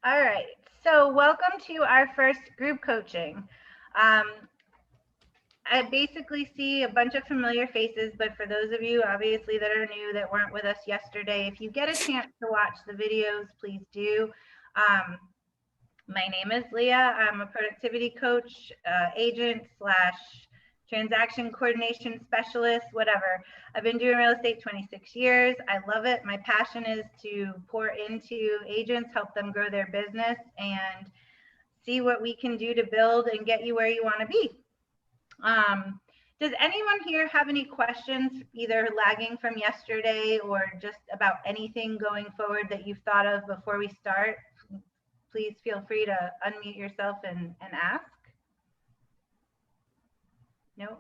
All right, so welcome to our first group coaching. I basically see a bunch of familiar faces, but for those of you obviously that are new that weren't with us yesterday, if you get a chance to watch the videos, please do. My name is Leah. I'm a productivity coach, agent slash transaction coordination specialist, whatever. I've been doing real estate 26 years. I love it. My passion is to pour into agents, help them grow their business, and see what we can do to build and get you where you want to be. Does anyone here have any questions, either lagging from yesterday or just about anything going forward that you've thought of before we start? Please feel free to unmute yourself and ask. No?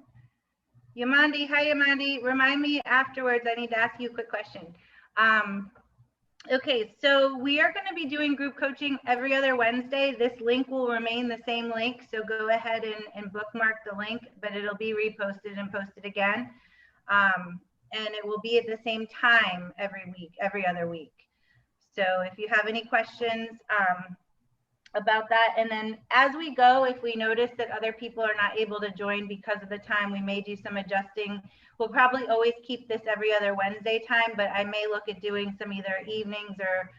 Yamandi, hi Yamandi. Remind me afterwards, I need to ask you a quick question. Okay, so we are going to be doing group coaching every other Wednesday. This link will remain the same link, so go ahead and bookmark the link, but it'll be reposted and posted again. And it will be at the same time every week, every other week. So if you have any questions about that, and then as we go, if we notice that other people are not able to join because of the time, we may do some adjusting. We'll probably always keep this every other Wednesday time, but I may look at doing some either evenings or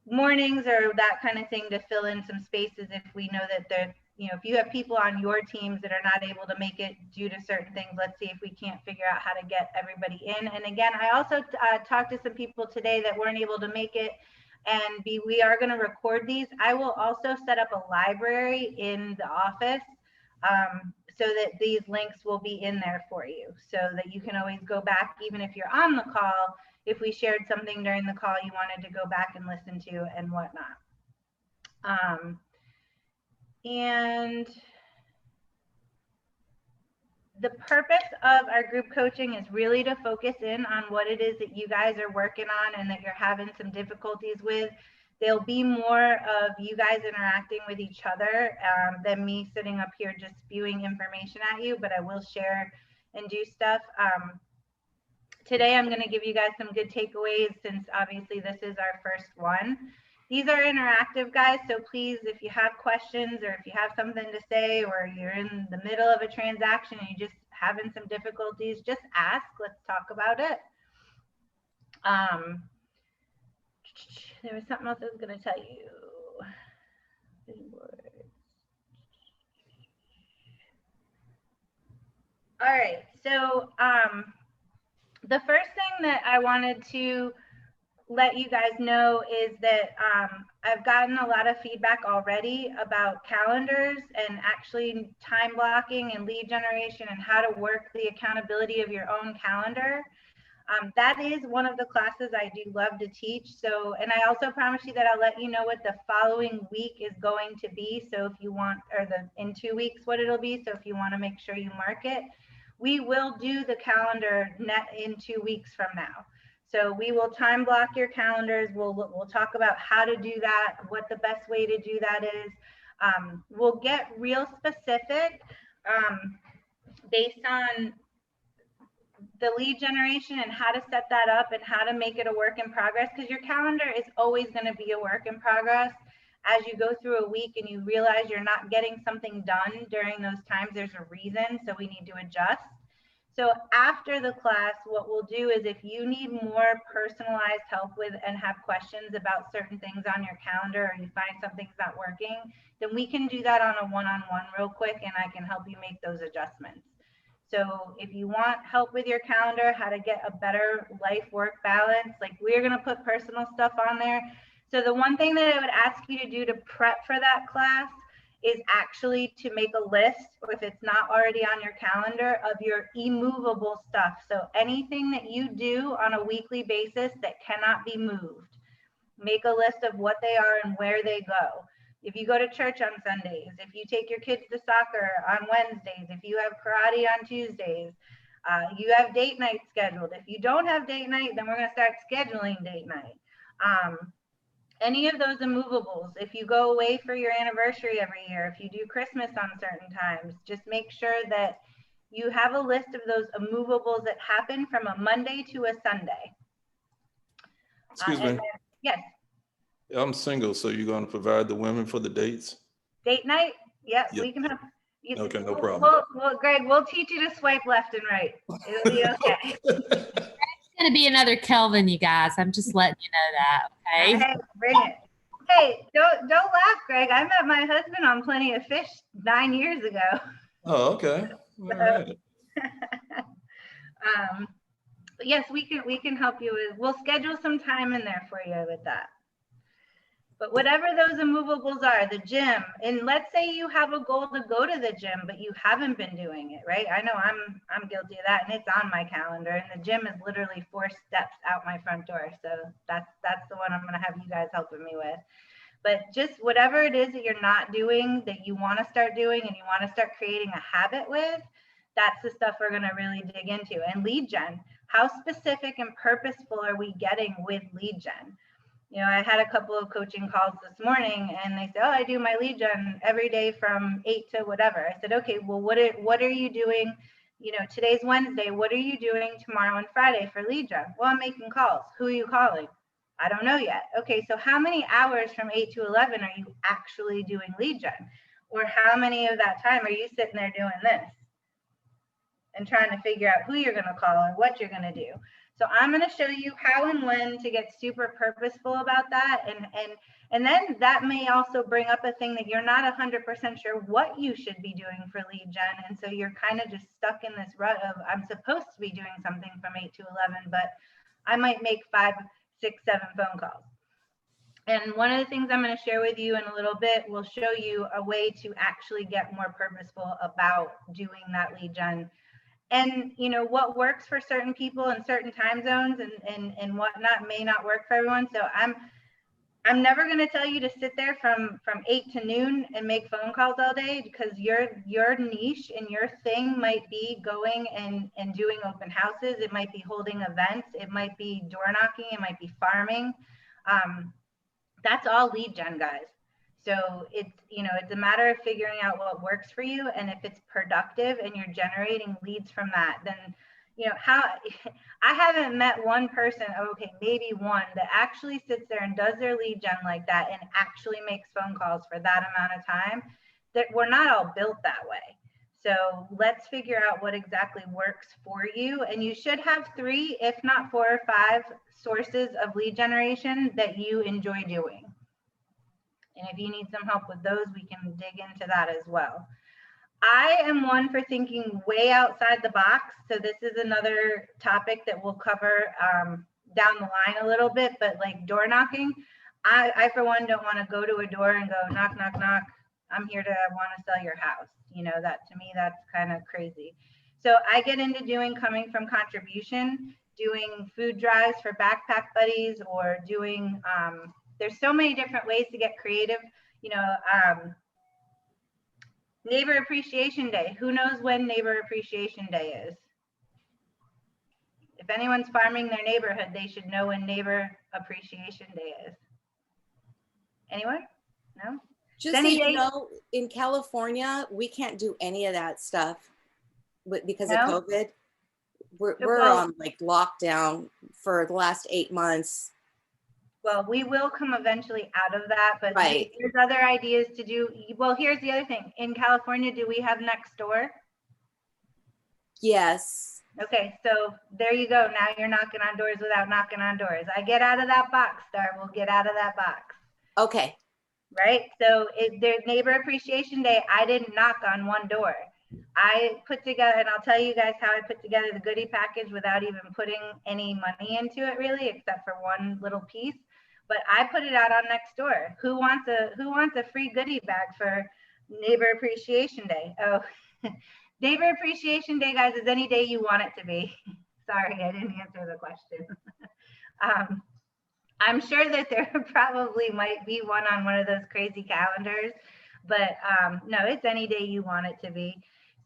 mornings or that kind of thing to fill in some spaces if we know that they're, you know, if you have people on your teams that are not able to make it due to certain things, let's see if we can't figure out how to get everybody in. And again, I also talked to some people today that weren't able to make it, and we are going to record these. I will also set up a library in the office so that these links will be in there for you, so that you can always go back, even if you're on the call, if we shared something during the call you wanted to go back and listen to and whatnot. And the purpose of our group coaching is really to focus in on what it is that you guys are working on and that you're having some difficulties with. There'll be more of you guys interacting with each other than me sitting up here just spewing information at you, but I will share and do stuff. Today, I'm going to give you guys some good takeaways since obviously this is our first one. These are interactive, guys, so please, if you have questions or if you have something to say or you're in the middle of a transaction and you're just having some difficulties, just ask. Let's talk about it. There was something else I was going to tell you. All right, so the first thing that I wanted to let you guys know is that I've gotten a lot of feedback already about calendars and actually time blocking and lead generation and how to work the accountability of your own calendar. That is one of the classes I do love to teach. So, and I also promise you that I'll let you know what the following week is going to be. So if you want, or in 2 weeks, what it'll be. So if you want to make sure you mark it, we will do the calendar in 2 weeks from now. So we will time block your calendars. We'll talk about how to do that, what the best way to do that is. We'll get real specific based on the lead generation and how to set that up and how to make it a work in progress, because your calendar is always going to be a work in progress. As you go through a week and you realize you're not getting something done during those times, there's a reason, so we need to adjust. So after the class, what we'll do is if you need more personalized help with and have questions about certain things on your calendar, or you find something's not working, then we can do that on a one-on-one real quick and I can help you make those adjustments. So if you want help with your calendar, how to get a better life-work balance, like we're gonna put personal stuff on there. So the one thing that I would ask you to do to prep for that class is actually to make a list, or if it's not already on your calendar, of your immovable stuff. So anything that you do on a weekly basis that cannot be moved, make a list of what they are and where they go. If you go to church on Sundays, if you take your kids to soccer on Wednesdays, if you have karate on Tuesdays, you have date night scheduled. If you don't have date night, then we're going to start scheduling date night. Any of those immovables, if you go away for your anniversary every year, if you do Christmas on certain times, just make sure that you have a list of those immovables that happen from a Monday to a Sunday. Excuse me. Yes. I'm single, so you're going to provide the women for the dates? Date night? Yep, Yeah. we can have. Okay, no problem. Well, Greg, we'll teach you to swipe left and right. It'll be okay. It's gonna be another Kelvin, you guys. I'm just letting you know that. Okay. Hey, bring it. Hey, don't laugh, Greg. I met my husband on Plenty of Fish 9 years ago. Oh, okay. All right. But yes, we can help you with. We'll schedule some time in there for you with that. But whatever those immovables are, the gym, and let's say you have a goal to go to the gym, but you haven't been doing it, right? I know I'm guilty of that, and it's on my calendar. And the gym is literally 4 steps out my front door, so that's the one I'm gonna have you guys helping me with. But just whatever it is that you're not doing that you want to start doing and you want to start creating a habit with, that's the stuff we're gonna really dig into. And lead gen, how specific and purposeful are we getting with lead gen? You know, I had a couple of coaching calls this morning and they said, oh, I do my lead gen every day from 8 to whatever. I said, okay, well, what are you doing? You know, today's Wednesday. What are you doing tomorrow and Friday for lead gen? Well, I'm making calls. Who are you calling? I don't know yet. Okay, so how many hours from 8 to 11 are you actually doing lead gen? Or how many of that time are you sitting there doing this and trying to figure out who you're going to call and what you're going to do? So I'm going to show you how and when to get super purposeful about that. And then that may also bring up a thing that you're not 100% sure what you should be doing for lead gen. And so you're kind of just stuck in this rut of, I'm supposed to be doing something from 8 to 11, but I might make 5, 6, 7 phone calls. And one of the things I'm going to share with you in a little bit will show you a way to actually get more purposeful about doing that lead gen. And you know what works for certain people in certain time zones and whatnot may not work for everyone. So I'm never going to tell you to sit there from 8 to noon and make phone calls all day, because your niche and your thing might be going and doing open houses. It might be holding events. It might be door knocking. It might be farming. That's all lead gen, guys. So it's, you know, it's a matter of figuring out what works for you. And if it's productive and you're generating leads from that, then, you know, how I haven't met one person, okay, maybe one, that actually sits there and does their lead gen like that and actually makes phone calls for that amount of time. That we're not all built that way. So let's figure out what exactly works for you. And you should have 3, if not 4 or 5 sources of lead generation that you enjoy doing. And if you need some help with those, we can dig into that as well. I am one for thinking way outside the box. So this is another topic that we'll cover down the line a little bit, but like door knocking, I for one don't want to go to a door and go knock, knock, knock. I'm here to want to sell your house. You know, that to me, that's kind of crazy. So I get into doing coming from contribution, doing food drives for backpack buddies, or doing, there's so many different ways to get creative. You know, Neighbor Appreciation Day. Who knows when Neighbor Appreciation Day is? If anyone's farming their neighborhood, they should know when Neighbor Appreciation Day is. Anyone? No? Just so you know, in California, we can't do any of that stuff because of COVID. We're on like lockdown for the last 8 months. Well, we will come eventually out of that, but there's other ideas to do. Well, here's the other thing. In California, do we have next door? Yes. Okay, so there you go. Now you're knocking on doors without knocking on doors. I get out of that box, Star. We'll get out of that box. Okay. Right? So there's Neighbor Appreciation Day. I didn't knock on one door. I put together, and I'll tell you guys how I put together the goodie package without even putting any money into it really, except for one little piece. But I put it out on Nextdoor. Who wants a free goodie bag for Neighbor Appreciation Day? Oh, Neighbor Appreciation Day, guys, is any day you want it to be. Sorry, I didn't answer the question. I'm sure that there probably might be one on one of those crazy calendars, but no, it's any day you want it to be.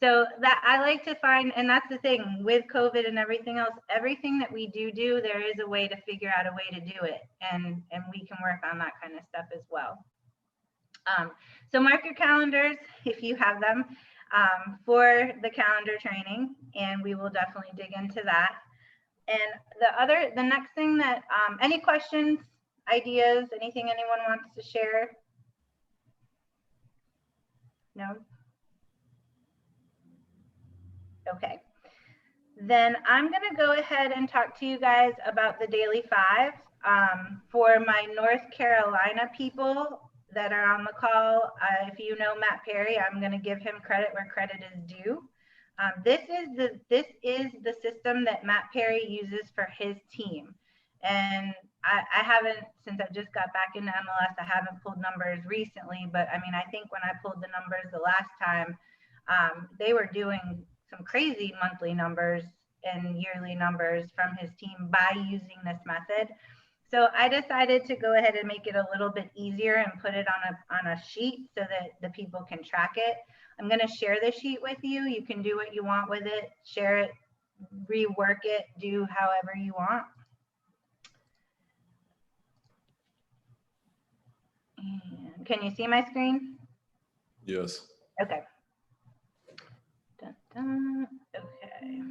So that I like to find, and that's the thing with COVID and everything else, everything that we do, there is a way to figure out a way to do it. And we can work on that kind of stuff as well. So mark your calendars if you have them for the calendar training, and we will definitely dig into that. And the next thing that, any questions ideas? Anything anyone wants to share? No? Okay. Then I'm going to go ahead and talk to you guys about the Daily Five. For my North Carolina people that are on the call, if you know Matt Perry, I'm going to give him credit where credit is due. This is the system that Matt Perry uses for his team. And I haven't, since I just got back into MLS, I haven't pulled numbers recently, but I mean, I think when I pulled the numbers the last time, they were doing some crazy monthly numbers and yearly numbers from his team by using this method. So I decided to go ahead and make it a little bit easier and put it on a sheet so that the people can track it. I'm going to share the sheet with you. You can do what you want with it, share it, rework it, do however you want. And can you see my screen? Yes. Okay. Dun, dun. Okay.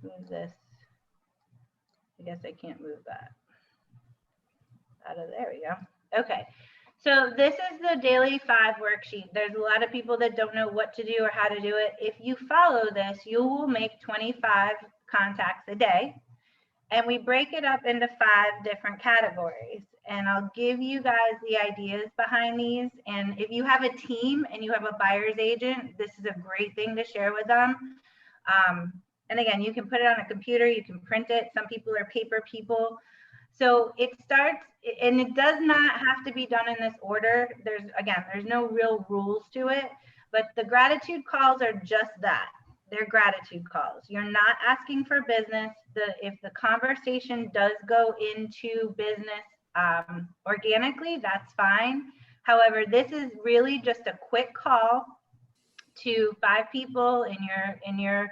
Move this. I guess I can't move that. There we go. Okay. So this is the Daily Five worksheet. There's a lot of people that don't know what to do or how to do it. If you follow this, you will make 25 contacts a day. And we break it up into 5 different categories. And I'll give you guys the ideas behind these. And if you have a team and you have a buyer's agent, this is a great thing to share with them. And again, you can put it on a computer, you can print it. Some people are paper people. So it starts, and it does not have to be done in this order. There's no real rules to it, but the gratitude calls are just that. They're gratitude calls. You're not asking for business. If the conversation does go into business organically, that's fine. However, this is really just a quick call to 5 people in your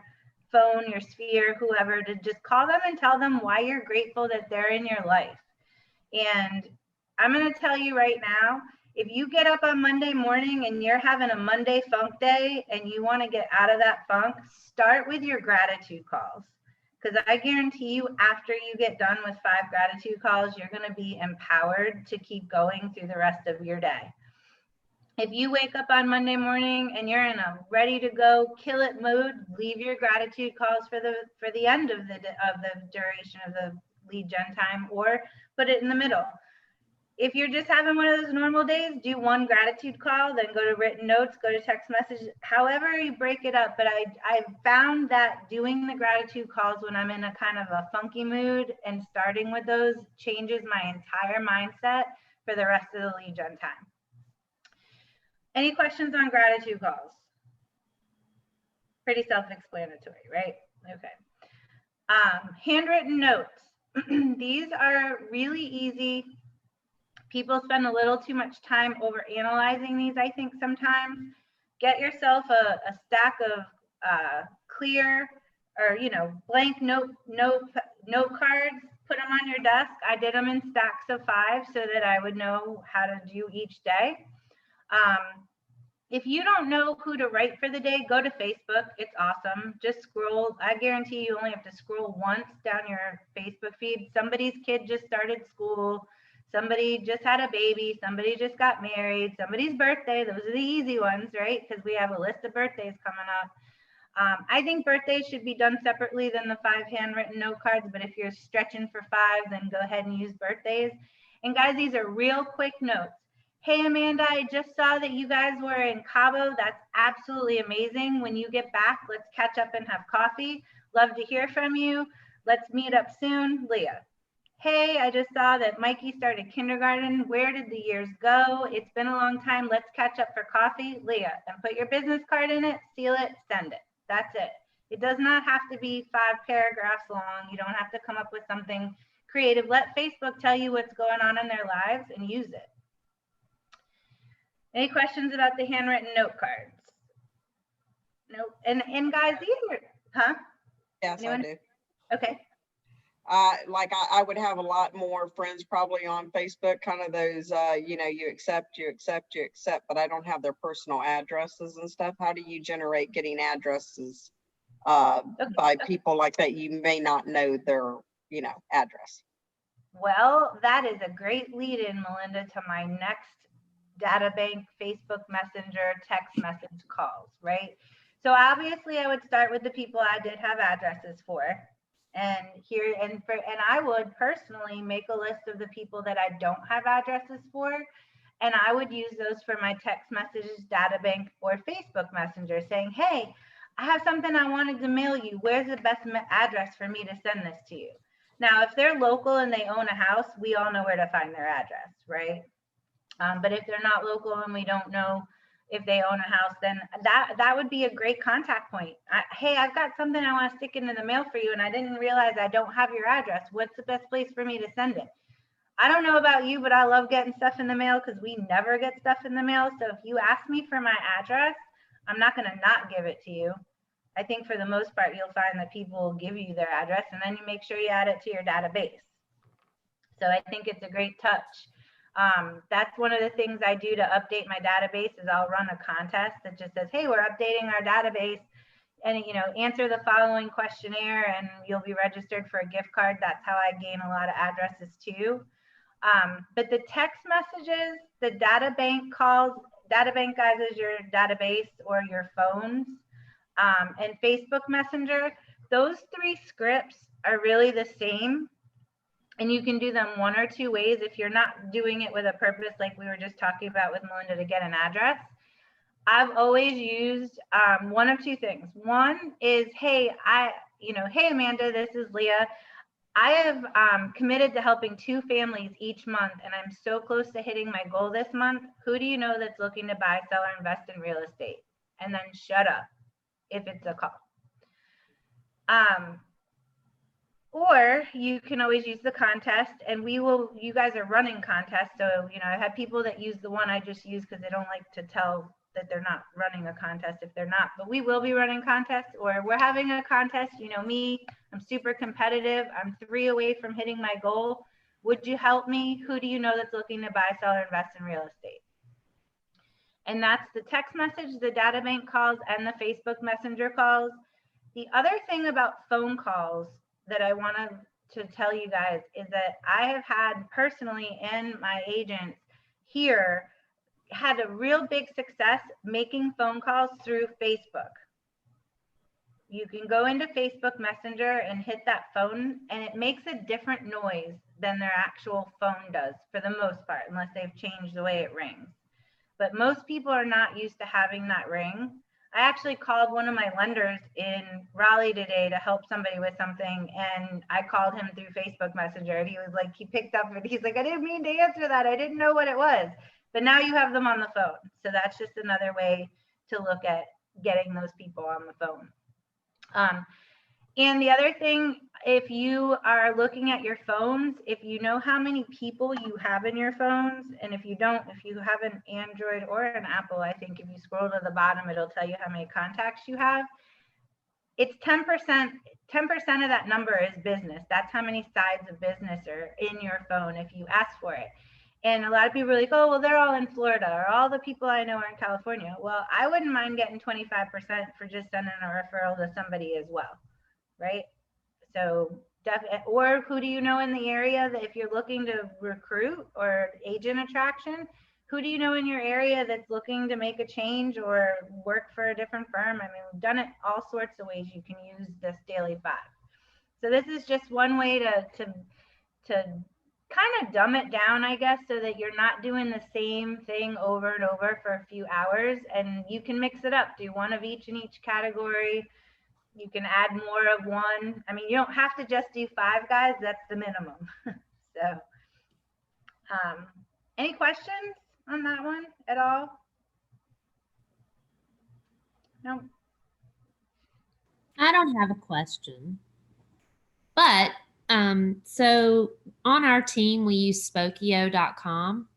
phone, your sphere, whoever, to just call them and tell them why you're grateful that they're in your life. And I'm going to tell you right now, if you get up on Monday morning and you're having a Monday funk day and you want to get out of that funk, start with your gratitude calls. Because I guarantee you, after you get done with 5 gratitude calls, you're going to be empowered to keep going through the rest of your day. If you wake up on Monday morning and you're in a ready to go, kill it mood, leave your gratitude calls for the end of the duration of the lead gen time, or put it in the middle. If you're just having one of those normal days, do 1 gratitude call, then go to written notes, go to text message, however you break it up. But I found that doing the gratitude calls when I'm in a kind of a funky mood and starting with those changes my entire mindset for the rest of the lead gen time. Any questions on gratitude calls? Pretty self-explanatory, right? Okay. Handwritten notes. These are really easy. People spend a little too much time over analyzing these, I think, sometimes. Get yourself a stack of clear or blank note cards, put them on your desk. I did them in stacks of 5 so that I would know how to do each day. If you don't know who to write for the day, go to Facebook. It's awesome. Just scroll. I guarantee you only have to scroll once down your Facebook feed. Somebody's kid just started school. Somebody just had a baby. Somebody just got married. Somebody's birthday. Those are the easy ones, right? Because we have a list of birthdays coming up. I think birthdays should be done separately than the 5 handwritten note cards. But if you're stretching for 5, then go ahead and use birthdays. And guys, these are real quick notes. Hey, Amanda, I just saw that you guys were in Cabo. That's absolutely amazing. When you get back, let's catch up and have coffee. Love to hear from you. Let's meet up soon. Leah. Hey, I just saw that Mikey started kindergarten. Where did the years go? It's been a long time. Let's catch up for coffee. Leah, and put your business card in it, seal it, send it. That's it. It does not have to be 5 paragraphs long. You don't have to come up with something creative. Let Facebook tell you what's going on in their lives and use it. Any questions about the handwritten note cards? Nope. And guys, these are, huh? Yes, Anyone? I do. Okay. I would have a lot more friends probably on Facebook, kind of those, you accept, but I don't have their personal addresses and stuff. How do you generate getting addresses by people like that? You may not know their, address. Well, that is a great lead in, Melinda, to my next data bank, Facebook Messenger, text message calls, right? So obviously I would start with the people I did have addresses for. And I would personally make a list of the people that I don't have addresses for. And I would use those for my text messages, data bank, or Facebook Messenger saying, hey, I have something I wanted to mail you. Where's the best address for me to send this to you? Now, if they're local and they own a house, we all know where to find their address, right? But if they're not local and we don't know if they own a house, then that would be a great contact point. Hey, I've got something I want to stick into the mail for you, and I didn't realize I don't have your address. What's the best place for me to send it? I don't know about you, but I love getting stuff in the mail because we never get stuff in the mail. So if you ask me for my address, I'm not going to not give it to you. I think for the most part, you'll find that people will give you their address, and then you make sure you add it to your database. So I think it's a great touch. That's one of the things I do to update my database is I'll run a contest that just says, hey, we're updating our database, and answer the following questionnaire and you'll be registered for a gift card. That's how I gain a lot of addresses too. But the text messages, the data bank calls, data bank guys is your database or your phones, and Facebook Messenger, those three scripts are really the same. And you can do them one or two ways if you're not doing it with a purpose, like we were just talking about with Melinda to get an address. I've always used one of two things. One is, hey, hey, Amanda, this is Leah. I have committed to helping 2 families each month, and I'm so close to hitting my goal this month. Who do you know that's looking to buy, sell, or invest in real estate? And then shut up if it's a call. Or you can always use the contest, and you guys are running contests. So, I've had people that use the one I just used because they don't like to tell that they're not running a contest if they're not, but we will be running contests, or we're having a contest. Me, I'm super competitive. I'm 3 away from hitting my goal. Would you help me? Who do you know that's looking to buy, sell, or invest in real estate? And that's the text message, the data bank calls, and the Facebook Messenger calls. The other thing about phone calls that I wanted to tell you guys is that I have had personally, and my agents here had a real big success making phone calls through Facebook. You can go into Facebook Messenger and hit that phone, and it makes a different noise than their actual phone does for the most part, unless they've changed the way it rings. But most people are not used to having that ring. I actually called one of my lenders in Raleigh today to help somebody with something, and I called him through Facebook Messenger, and he picked up and he's like, I didn't mean to answer that. I didn't know what it was. But now you have them on the phone. So that's just another way to look at getting those people on the phone. And the other thing, if you are looking at your phones, if you know how many people you have in your phones, and if you have an Android or an Apple, I think if you scroll to the bottom, it'll tell you how many contacts you have. It's 10%. 10% of that number is business. That's how many sides of business are in your phone if you ask for it. And a lot of people are like, oh, well, they're all in Florida, or all the people I know are in California. Well, I wouldn't mind getting 25% for just sending a referral to somebody as well. Right? So, or who do you know in the area that if you're looking to recruit or agent attraction, who do you know in your area that's looking to make a change or work for a different firm? I mean, we've done it all sorts of ways. You can use this daily 5. So this is just one way to kind of dumb it down, I guess, so that you're not doing the same thing over and over for a few hours, and you can mix it up. Do one of each in each category. You can add more of one. I mean, you don't have to just do 5, guys. That's the minimum. So, any questions on that one at all? No. I don't have a question. But so on our team, we use Spokio.com.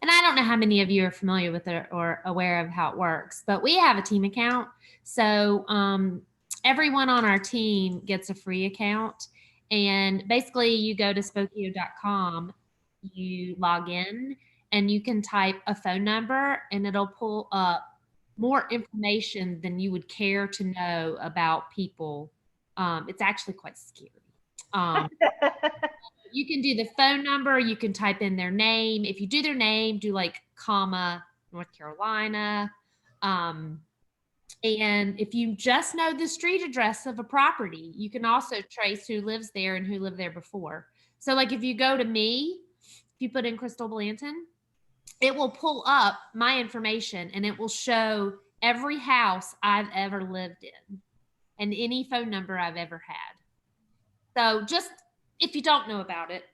And I don't know how many of you are familiar with it or aware of how it works, but we have a team account. So everyone on our team gets a free account. And basically you go to Spokio.com, you log in, and you can type a phone number and it'll pull up more information than you would care to know about people. It's actually quite scary. You can do the phone number. You can type in their name. If you do their name, do like comma North Carolina. And if you just know the street address of a property, you can also trace who lives there and who lived there before. So like if you go to me, if you put in Crystal Blanton, it will pull up my information and it will show every house I've ever lived in and any phone number I've ever had. So just if you don't know about it,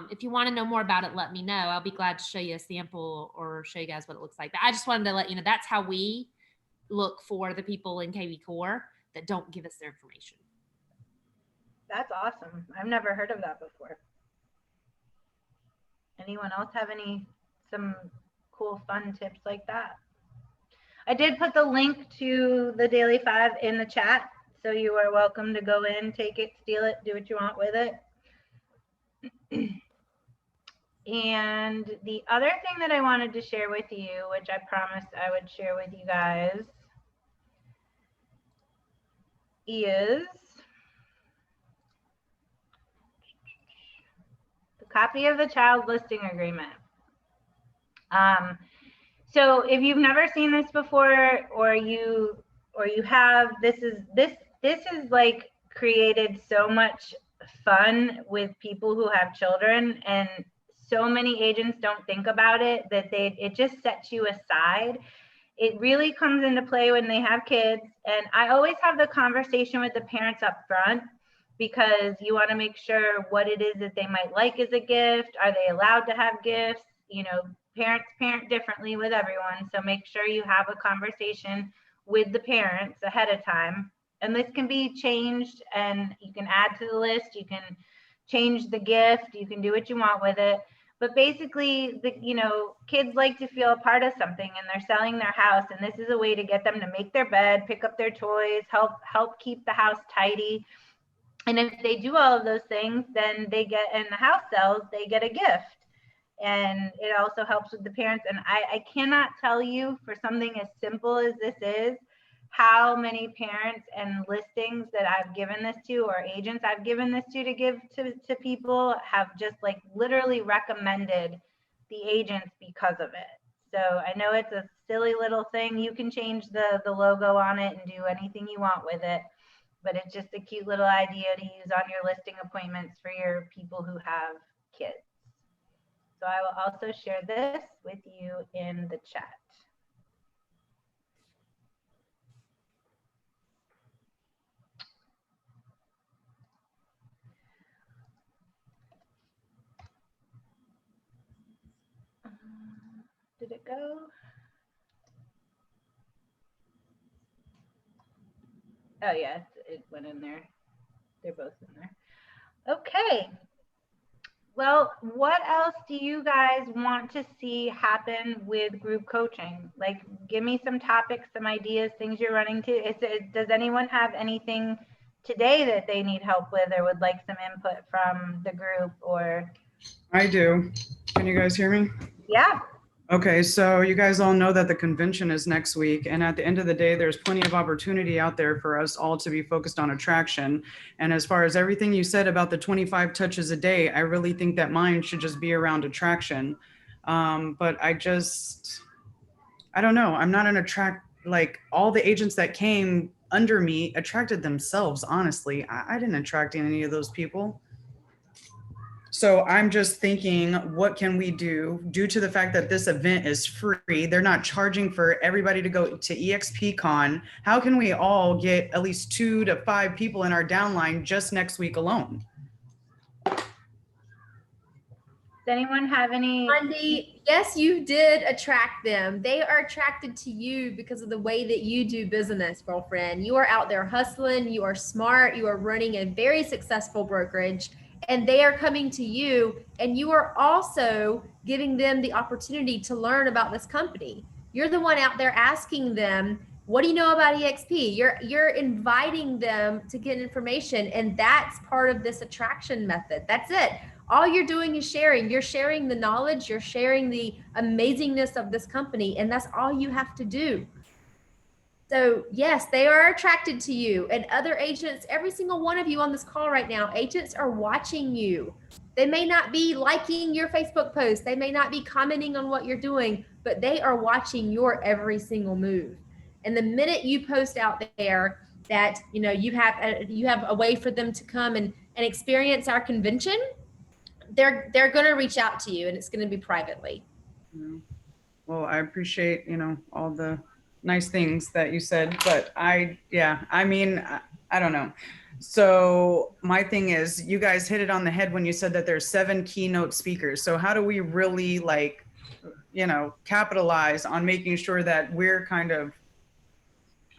if you want to know more about it, let me know. I'll be glad to show you a sample or show you guys what it looks like. But I just wanted to let you know that's how we look for the people in KV Core that don't give us their information. That's awesome. I've never heard of that before. Anyone else have some cool fun tips like that? I did put the link to the Daily 5 in the chat, so you are welcome to go in, take it, steal it, do what you want with it. And the other thing that I wanted to share with you, which I promised I would share with you guys, is the copy of the child listing agreement. So if you've never seen this before, or you have, this is like created so much fun with people who have children, and so many agents don't think about it, that it just sets you aside. It really comes into play when they have kids. And I always have the conversation with the parents up front, because you want to make sure what it is that they might like as a gift. Are they allowed to have gifts? You know, parents parent differently with everyone. So make sure you have a conversation with the parents ahead of time. And this can be changed, and you can add to the list. You can change the gift. You can do what you want with it. But basically, kids like to feel a part of something, and they're selling their house. And this is a way to get them to make their bed, pick up their toys, help keep the house tidy. And if they do all of those things, then they get, and the house sells, they get a gift. And it also helps with the parents. And I cannot tell you, for something as simple as this is, how many parents and listings that I've given this to, or agents I've given this to give to people, have just like literally recommended the agents because of it. So I know it's a silly little thing. You can change the logo on it and do anything you want with it, but it's just a cute little idea to use on your listing appointments for your people who have kids. So I will also share this with you in the chat. Did it go? Oh yeah, it went in there. They're both in there. Okay. Well, what else do you guys want to see happen with group coaching? Like, give me some topics, some ideas, things you're running to. Does anyone have anything today that they need help with, or would like some input from the group? Or I do. Can you guys hear me? Yeah. Okay, so you guys all know that the convention is next week, and at the end of the day, there's plenty of opportunity out there for us all to be focused on attraction. And as far as everything you said about the 25 touches a day, I really think that mine should just be around attraction. But I don't know. I'm not like all the agents that came under me attracted themselves, honestly. I didn't attract any of those people. So I'm just thinking, what can we do due to the fact that this event is free? They're not charging for everybody to go to EXPCon. How can we all get at least 2 to 5 people in our downline just next week alone? Does anyone have any? Wendy, yes, you did attract them. They are attracted to you because of the way that you do business, girlfriend. You are out there hustling. You are smart. You are running a very successful brokerage. And they are coming to you, and you are also giving them the opportunity to learn about this company. You're the one out there asking them, what do you know about EXP? You're inviting them to get information, and that's part of this attraction method. That's it. All you're doing is sharing. You're sharing the knowledge, you're sharing the amazingness of this company, and that's all you have to do. So yes, they are attracted to you, and other agents, every single one of you on this call right now, agents are watching you. They may not be liking your Facebook post. They may not be commenting on what you're doing, but they are watching your every single move. And the minute you post out there that, you have a way for them to come and experience our convention, they're going to reach out to you, and it's going to be privately. Yeah. Well, I appreciate, all the nice things that you said, but I mean, I don't know. So my thing is, you guys hit it on the head when you said that there's 7 keynote speakers. So how do we really capitalize on making sure that we're kind of,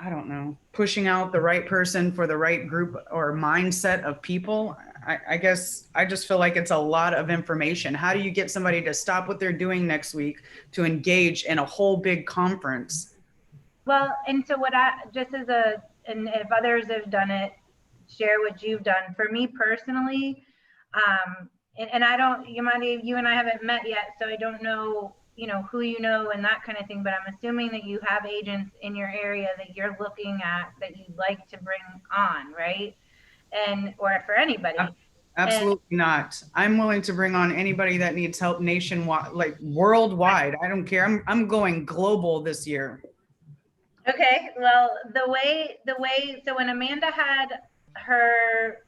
I don't know, pushing out the right person for the right group or mindset of people? I guess I just feel like it's a lot of information. How do you get somebody to stop what they're doing next week to engage in a whole big conference? Well, and so and if others have done it, share what you've done. For me personally, and I don't, you and I haven't met yet, so I don't know, who you know and that kind of thing, but I'm assuming that you have agents in your area that you're looking at that you'd like to bring on, right? Or for anybody. Absolutely not. I'm willing to bring on anybody that needs help nationwide, like worldwide. I don't care. I'm going global this year. Okay, well, so when Amanda had her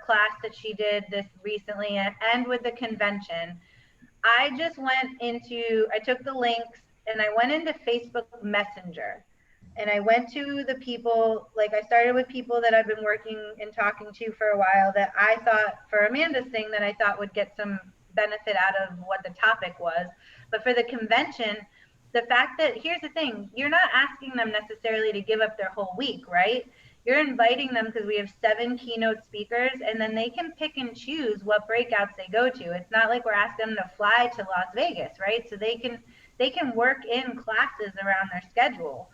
class that she did this recently and with the convention, I took the links and I went into Facebook Messenger, and I went to the people, like I started with people that I've been working and talking to for a while that I thought, for Amanda's thing, that I thought would get some benefit out of what the topic was. But for the convention, the fact that, here's the thing, you're not asking them necessarily to give up their whole week, right? You're inviting them because we have 7 keynote speakers, and then they can pick and choose what breakouts they go to. It's not like we're asking them to fly to Las Vegas, right? So they can work in classes around their schedule.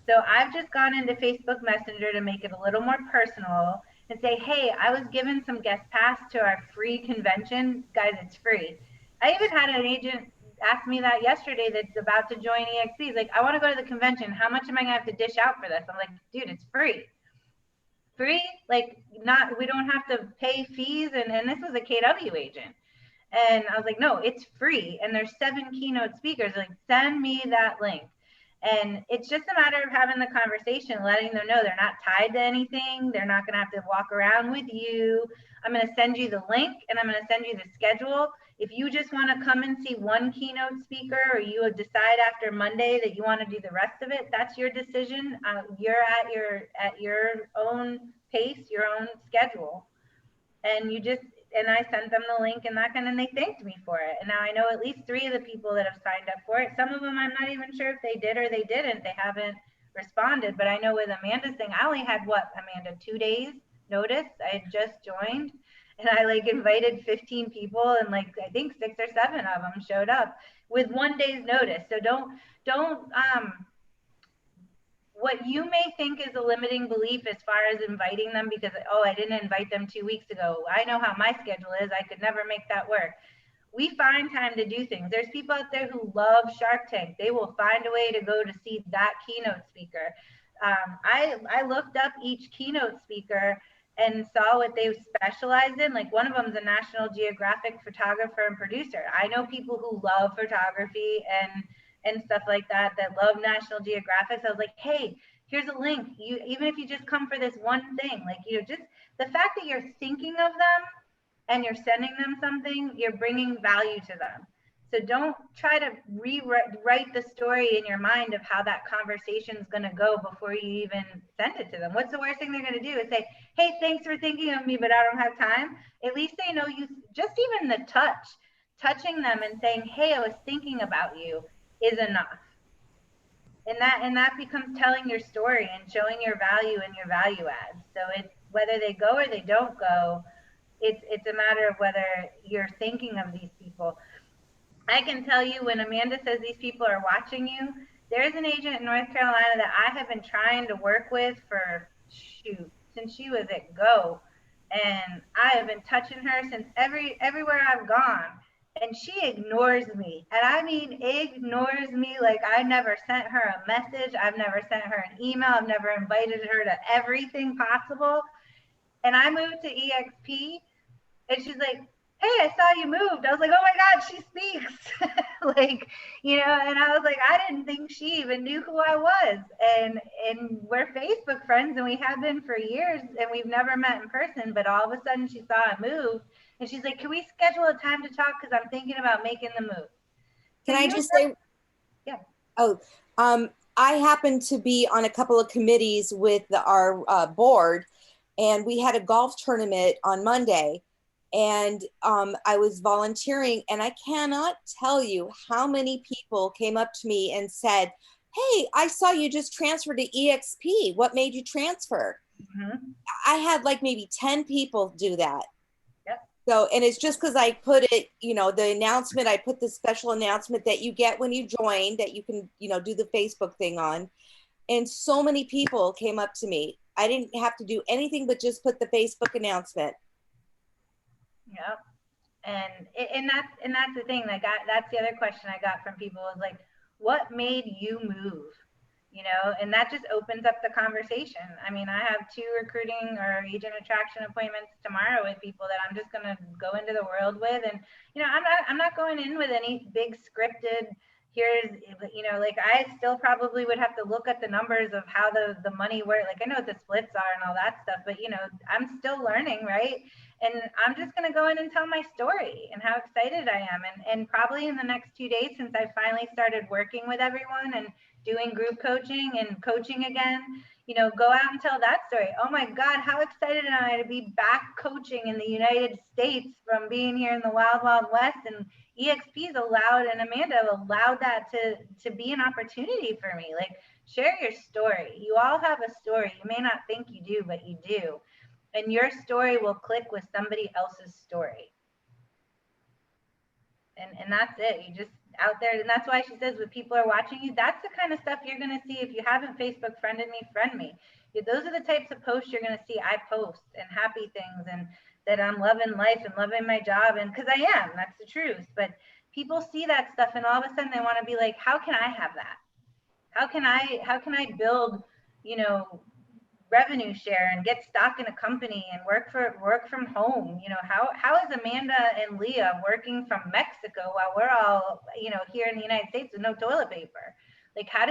So I've just gone into Facebook Messenger to make it a little more personal and say, hey, I was given some guest pass to our free convention. Guys, it's free. I even had an agent ask me that yesterday that's about to join EXP. He's like, I want to go to the convention. How much am I going to have to dish out for this? I'm like, dude, it's free. Free? Like, we don't have to pay fees. And this was a KW agent. And I was like, no, it's free. And there's 7 keynote speakers. Like, send me that link. And it's just a matter of having the conversation, letting them know they're not tied to anything. They're not going to have to walk around with you. I'm going to send you the link, and I'm going to send you the schedule. If you just want to come and see one keynote speaker, or you decide after Monday that you want to do the rest of it, that's your decision. You're at your own pace, your own schedule. And I sent them the link and they thanked me for it. And now I know at least 3 of the people that have signed up for it. Some of them, I'm not even sure if they did or they didn't. They haven't responded. But I know with Amanda's thing, I only had Amanda, 2 days notice. I had just joined, and I invited 15 people, and I think 6 or 7 of them showed up with 1 day's notice. So don't what you may think is a limiting belief as far as inviting them because, oh, I didn't invite them 2 weeks ago. I know how my schedule is. I could never make that work. We find time to do things. There's people out there who love Shark Tank. They will find a way to go to see that keynote speaker. I looked up each keynote speaker and saw what they specialize in. Like, one of them is a National Geographic photographer and producer. I know people who love photography and stuff like that love National Geographic. So I was like, hey, here's a link. Even if you just come for this one thing, just the fact that you're thinking of them and you're sending them something, you're bringing value to them. So don't try to rewrite the story in your mind of how that conversation is going to go before you even send it to them. What's the worst thing they're going to do is say, hey, thanks for thinking of me, but I don't have time. At least they know you. Just even the touching them and saying, hey, I was thinking about you, is enough. And that becomes telling your story and showing your value and your value add. So whether they go or they don't go, it's a matter of whether you're thinking of these people. I can tell you, when Amanda says these people are watching you, there's an agent in North Carolina that I have been trying to work with since she was at Go. And I have been touching her since everywhere I've gone. and she ignores me. And I mean, ignores me like I never sent her a message. I've never sent her an email. I've never invited her to everything possible. And I moved to EXP, and she's like, hey, I saw you moved. I was like, oh my God, she speaks. Like, you know, and I was like, I didn't think she even knew who I was. And we're Facebook friends, and we have been for years, and we've never met in person. But all of a sudden she saw I moved, and she's like, can we schedule a time to talk? Because I'm thinking about making the move. Can I just say? Yeah. Oh, I happen to be on a couple of committees with our board, and we had a golf tournament on Monday, and I was volunteering, and I cannot tell you how many people came up to me and said, hey, I saw you just transferred to EXP. What made you transfer? Mm-hmm. I had like maybe 10 people do that. Yep. So, and it's just because I put it, you know, the announcement, I put the special announcement that you get when you join, that you can, you know, do the Facebook thing on. And so many people came up to me. I didn't have to do anything but just put the Facebook announcement. Yep. And that's the thing. Like, that's the other question I got from people is like, what made you move? You know, and that just opens up the conversation. I mean, I have 2 recruiting or agent attraction appointments tomorrow with people that I'm just going to go into the world with. And, you know, I'm not going in with any big scripted, here's, you know, like I still probably would have to look at the numbers of how the money works. Like I know what the splits are and all that stuff, but, you know, I'm still learning, right? And I'm just going to go in and tell my story and how excited I am. And probably in the next 2 days, since I finally started working with everyone and doing group coaching and coaching again, you know, go out and tell that story. Oh my God, how excited am I to be back coaching in the United States from being here in the Wild Wild West. And EXP's allowed, and Amanda allowed that to be an opportunity for me. Like, share your story. You all have a story. You may not think you do, but you do. And your story will click with somebody else's story. And that's it. You just out there. And that's why she says when people are watching you, that's the kind of stuff you're going to see. If you haven't Facebook friended me, friend me. Those are the types of posts you're going to see I post, and happy things, and that I'm loving life and loving my job. And because I am, that's the truth. But people see that stuff, and all of a sudden they want to be like, how can I have that? How can I build, you know, revenue share and get stock in a company and work from home? You know, how is Amanda and Leah working from Mexico while we're all, you know, here in the United States with no toilet paper? Like, how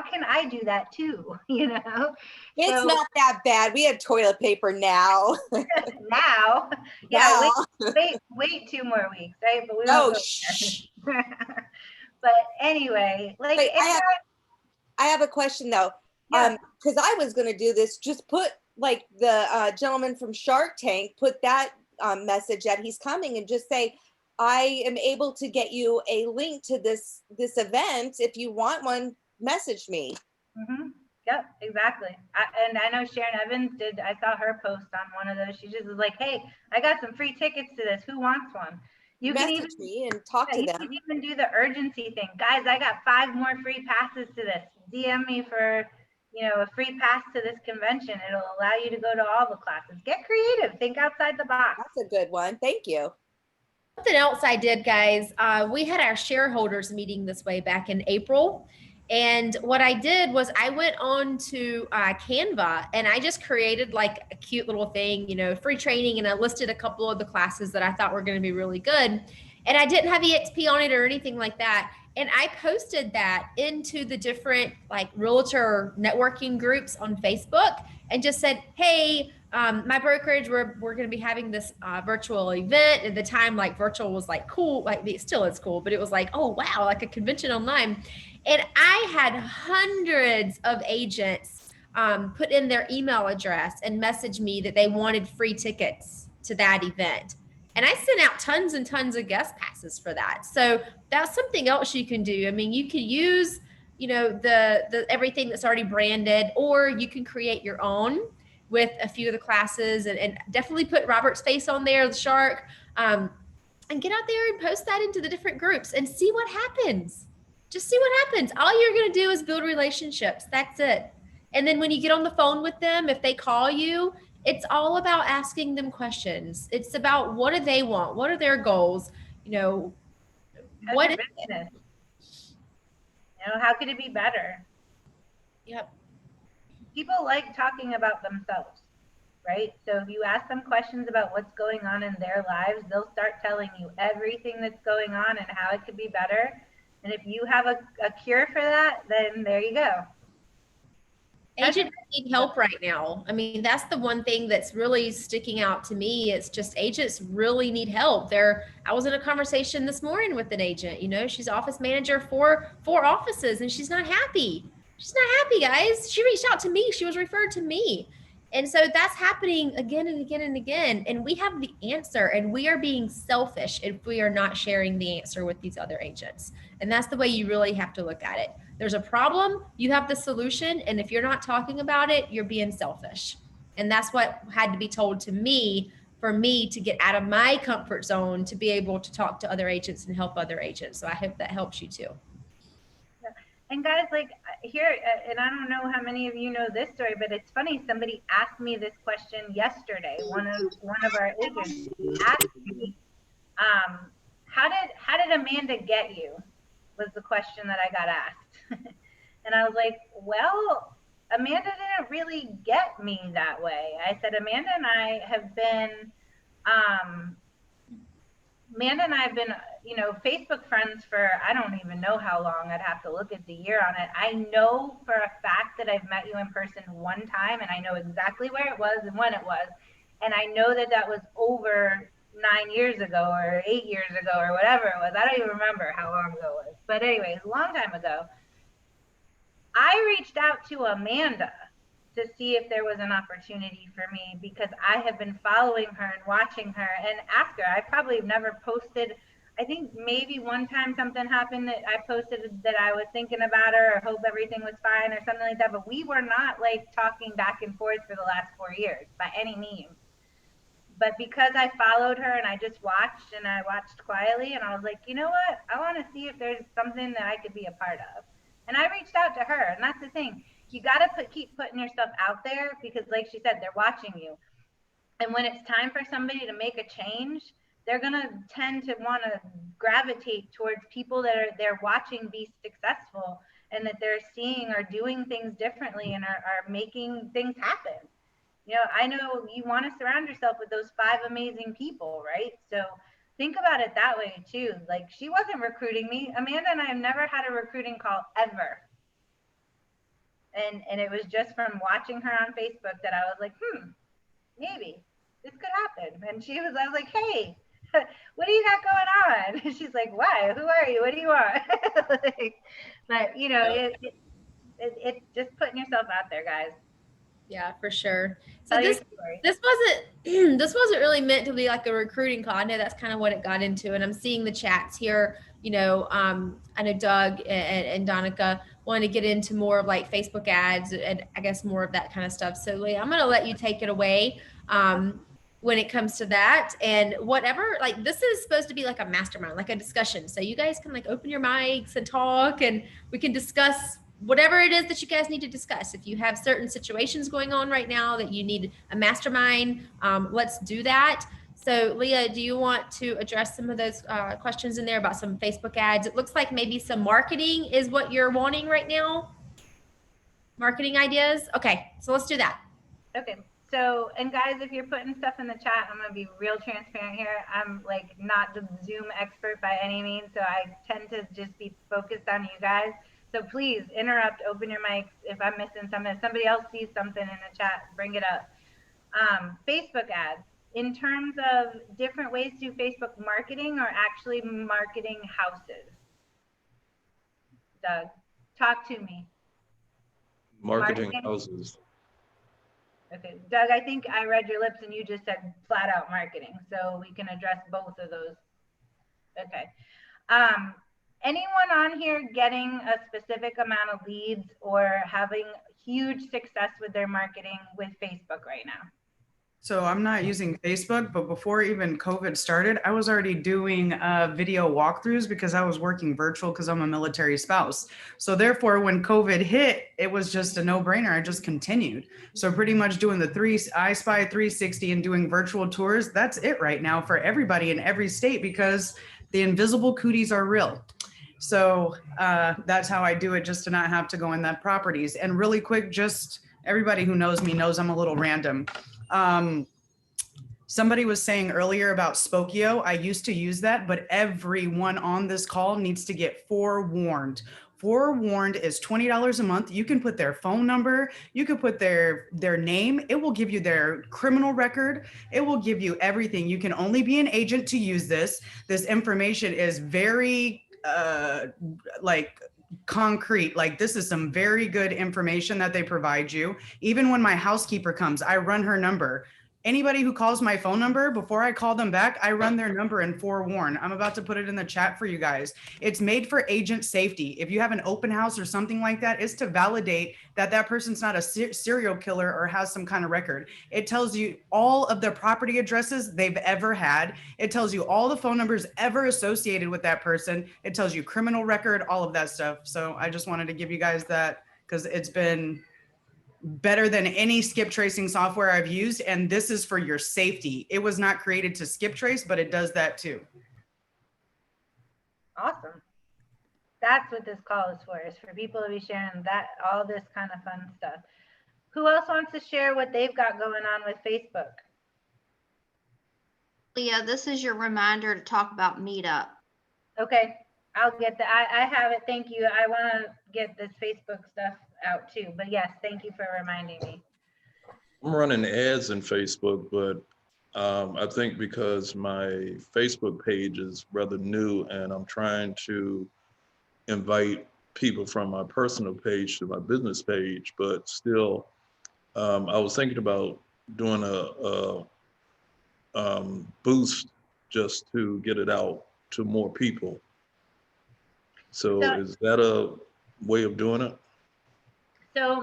can I do that too? You know, It's not that bad. We have toilet paper now. Now, yeah, wait 2 more weeks, right? But we won't go there. But anyway, like, I have a question though. Yeah. Because I was going to do this, just put like the gentleman from Shark Tank, put that message that he's coming, and just say, I am able to get you a link to this event. If you want one, message me. Mm-hmm. Yep, exactly. And I know Sharon Evans did. I saw her post on one of those. She just was like, hey, I got some free tickets to this. Who wants one? You message can even me and talk to them. You can even do the urgency thing. Guys, I got 5 more free passes to this. DM me for, you know, a free pass to this convention. It'll allow you to go to all the classes. Get creative. Think outside the box. That's a good one. Thank you. Something else I did, guys, we had our shareholders meeting this way back in April. And what I did was I went on to Canva, and I just created like a cute little thing, you know, free training. And I listed a couple of the classes that I thought were going to be really good. And I didn't have EXP on it or anything like that. And I posted that into the different like realtor networking groups on Facebook and just said, hey, my brokerage, we're going to be having this virtual event. At the time, like virtual was like cool, like it still is cool, but it was like, oh, wow, like a convention online. And I had hundreds of agents put in their email address and message me that they wanted free tickets to that event. And I sent out tons and tons of guest passes for that. So that's something else you can do. I mean, you could use, you know, the everything that's already branded, or you can create your own with a few of the classes, and definitely put Robert's face on there, the shark, and get out there and post that into the different groups and see what happens. Just see what happens. All you're going to do is build relationships. That's it. And then when you get on the phone with them, if they call you, it's all about asking them questions. It's about what do they want? What are their goals? How's what your is it? business? How could it be better? Yep. People like talking about themselves, right? So if you ask them questions about what's going on in their lives, they'll start telling you everything that's going on and how it could be better. And if you have a cure for that, then there you go. Agents need help right now. I mean, that's the one thing that's really sticking out to me. It's just agents really need help. I was in a conversation this morning with an agent, she's office manager for 4 offices and she's not happy. She's not happy, guys. She reached out to me. She was referred to me. And so that's happening again and again and again. And we have the answer, and we are being selfish if we are not sharing the answer with these other agents. And that's the way you really have to look at it. There's a problem, you have the solution, and if you're not talking about it, you're being selfish. And that's what had to be told to me for me to get out of my comfort zone to be able to talk to other agents and help other agents. So I hope that helps you too. And guys, like here, and I don't know how many of you know this story, but it's funny. Somebody asked me this question yesterday. One of our agents asked me, how did Amanda get you? Was the question that I got asked. And I was like, well, Amanda didn't really get me that way. I said, Amanda and I have been, Facebook friends for, I don't even know how long. I'd have to look at the year on it. I know for a fact that I've met you in person one time, and I know exactly where it was and when it was. And I know that that was over 9 years ago or 8 years ago or whatever it was. I don't even remember how long ago it was. But anyways, a long time ago. I reached out to Amanda to see if there was an opportunity for me because I have been following her and watching her and asked her. I probably never posted. I think maybe one time something happened that I posted that I was thinking about her or hope everything was fine or something like that. But we were not like talking back and forth for the last 4 years by any means. But because I followed her and I just watched and I watched quietly and I was like, you know what? I want to see if there's something that I could be a part of. And I reached out to her. And that's the thing. You got to keep putting yourself out there because like she said, they're watching you. And when it's time for somebody to make a change, they're going to tend to want to gravitate towards people that they're watching be successful and that they're seeing are doing things differently and are making things happen. I know you want to surround yourself with those 5 amazing people, right? So think about it that way too. Like she wasn't recruiting me. Amanda and I have never had a recruiting call ever. And it was just from watching her on Facebook that I was like, maybe this could happen. And I was like, hey, what do you got going on? And she's like, why? Who are you? What do you want? But it's just putting yourself out there, guys. Yeah, for sure. So this wasn't really meant to be like a recruiting call. I know that's kind of what it got into, and I'm seeing the chats here. I know Doug and Donica want to get into more of like Facebook ads and I guess more of that kind of stuff. So Leah, I'm going to let you take it away when it comes to that and whatever. Like this is supposed to be like a mastermind, like a discussion. So you guys can like open your mics and talk, and we can discuss whatever it is that you guys need to discuss. If you have certain situations going on right now that you need a mastermind, let's do that. So Leah, do you want to address some of those questions in there about some Facebook ads? It looks like maybe some marketing is what you're wanting right now. Marketing ideas. Okay, so let's do that. Okay. So, and guys, if you're putting stuff in the chat, I'm going to be real transparent here. I'm like not the Zoom expert by any means. So I tend to just be focused on you guys. So please interrupt, open your mics if I'm missing something. If somebody else sees something in the chat, bring it up. Facebook ads. In terms of different ways to do Facebook marketing or actually marketing houses. Doug, talk to me. Marketing houses. Okay, Doug, I think I read your lips and you just said flat out marketing. So we can address both of those. Okay. Anyone on here getting a specific amount of leads or having huge success with their marketing with Facebook right now? So I'm not using Facebook, but before even COVID started, I was already doing video walkthroughs because I was working virtual because I'm a military spouse. So therefore, when COVID hit, it was just a no-brainer. I just continued. So pretty much doing the I Spy 360 and doing virtual tours, that's it right now for everybody in every state because The invisible cooties are real. So that's how I do it, just to not have to go in that properties. And really quick, just everybody who knows me knows I'm a little random. Somebody was saying earlier about Spokio. I used to use that, but everyone on this call needs to get forewarned. Forewarned is $20 a month. You can put their phone number, you can put their name. It will give you their criminal record. It will give you everything. You can only be an agent to use this. This information is very like concrete. Like, this is some very good information that they provide you. Even when my housekeeper comes, I run her number. Anybody who calls my phone number, before I call them back, I run their number and forewarn. I'm about to put it in the chat for you guys. It's made for agent safety. If you have an open house or something like that, it's to validate that that person's not a serial killer or has some kind of record. It tells you all of the property addresses they've ever had. It tells you all the phone numbers ever associated with that person. It tells you criminal record, all of that stuff. So I just wanted to give you guys that, because it's been better than any skip tracing software I've used. And this is for your safety. It was not created to skip trace, but it does that too. Awesome. That's what this call is for people to be sharing that, all this kind of fun stuff. Who else wants to share what they've got going on with Facebook? Leah, this is your reminder to talk about Meetup. Okay, I'll get that. I have it. Thank you. I want to get this Facebook stuff out too. But yes, thank you for reminding me. I'm running ads in Facebook, but I think because my Facebook page is rather new and I'm trying to invite people from my personal page to my business page, but still, I was thinking about doing a boost just to get it out to more people. So is that a way of doing it? So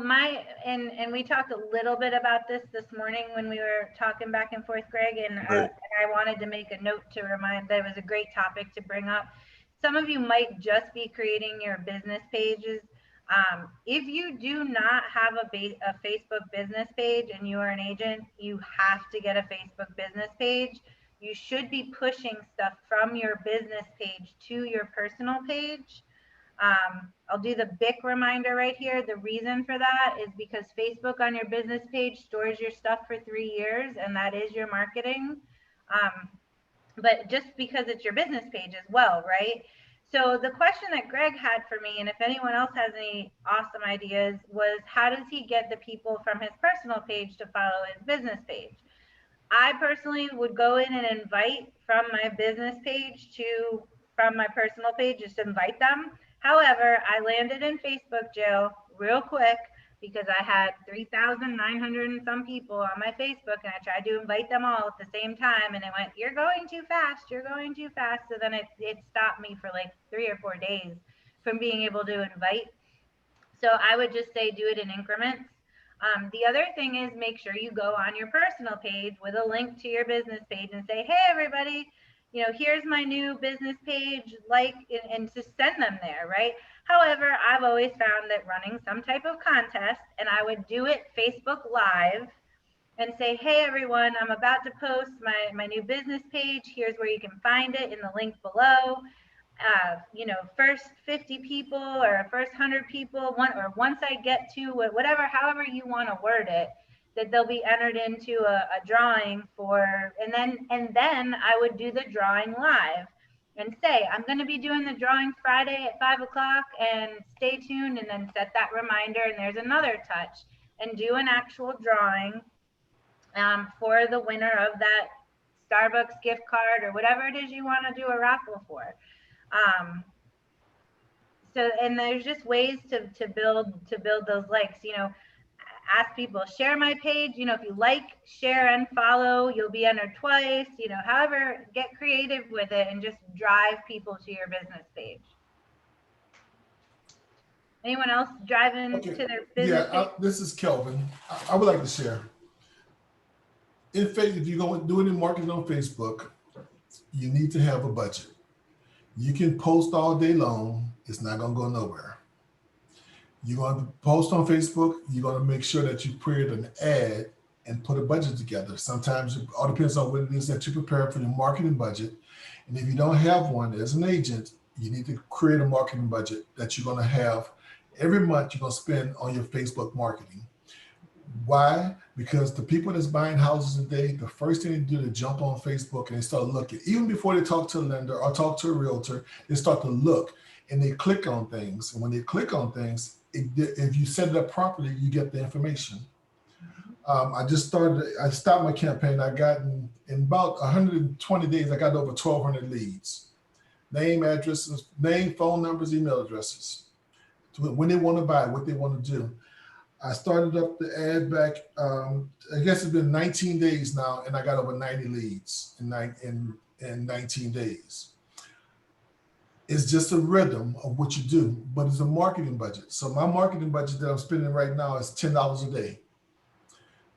and we talked a little bit about this morning when we were talking back and forth, Greg, and Right. I wanted to make a note to remind that it was a great topic to bring up. Some of you might just be creating your business pages. If you do not have a Facebook business page and you are an agent, you have to get a Facebook business page. You should be pushing stuff from your business page to your personal page. I'll do the BIC reminder right here. The reason for that is because Facebook on your business page stores your stuff for 3 years, and that is your marketing. But just because it's your business page as well, right? So the question that Greg had for me, and if anyone else has any awesome ideas, was how does he get the people from his personal page to follow his business page? I personally would go in and invite from my business page from my personal page, just invite them. However, I landed in Facebook jail real quick because I had 3,900 and some people on my Facebook, and I tried to invite them all at the same time, and it went, "You're going too fast, you're going too fast." So then it stopped me for like 3 or 4 days from being able to invite. So I would just say do it in increments. The other thing is make sure you go on your personal page with a link to your business page and say, "Hey, everybody, here's my new business page," and just send them there, right? However, I've always found that running some type of contest, and I would do it Facebook Live and say, "Hey, everyone, I'm about to post my new business page. Here's where you can find it in the link below. First 50 people or first 100 people, once I get to whatever, however you want to word it, that they'll be entered into a drawing for, and then I would do the drawing live and say, "I'm going to be doing the drawing Friday at 5 o'clock and stay tuned," and then set that reminder. And there's another touch, and do an actual drawing for the winner of that Starbucks gift card or whatever it is you want to do a raffle for. And there's just ways to build those likes. Ask people, share my page. If you like, share, and follow, you'll be entered twice. However, get creative with it and just drive people to your business page. Anyone else driving to their business page? This is Kelvin. I would like to share. In fact, if you're going to do any marketing on Facebook, you need to have a budget. You can post all day long. It's not going to go nowhere. You're going to post on Facebook. You're going to make sure that you create an ad and put a budget together. Sometimes it all depends on what it is that you prepare for your marketing budget. And if you don't have one as an agent, you need to create a marketing budget that you're going to have every month. You're going to spend on your Facebook marketing. Why? Because the people that's buying houses today, the first thing they do is jump on Facebook and they start looking. Even before they talk to a lender or talk to a realtor, they start to look and they click on things. And when they click on things, if you set it up properly, you get the information. I stopped my campaign. I got in about 120 days, I got over 1,200 leads. Name, addresses, name, phone numbers, email addresses. When they want to buy, what they want to do. I started up the ad back, I guess it's been 19 days now, and I got over 90 leads in 19 days. It's just a rhythm of what you do, but it's a marketing budget. So my marketing budget that I'm spending right now is $10 a day.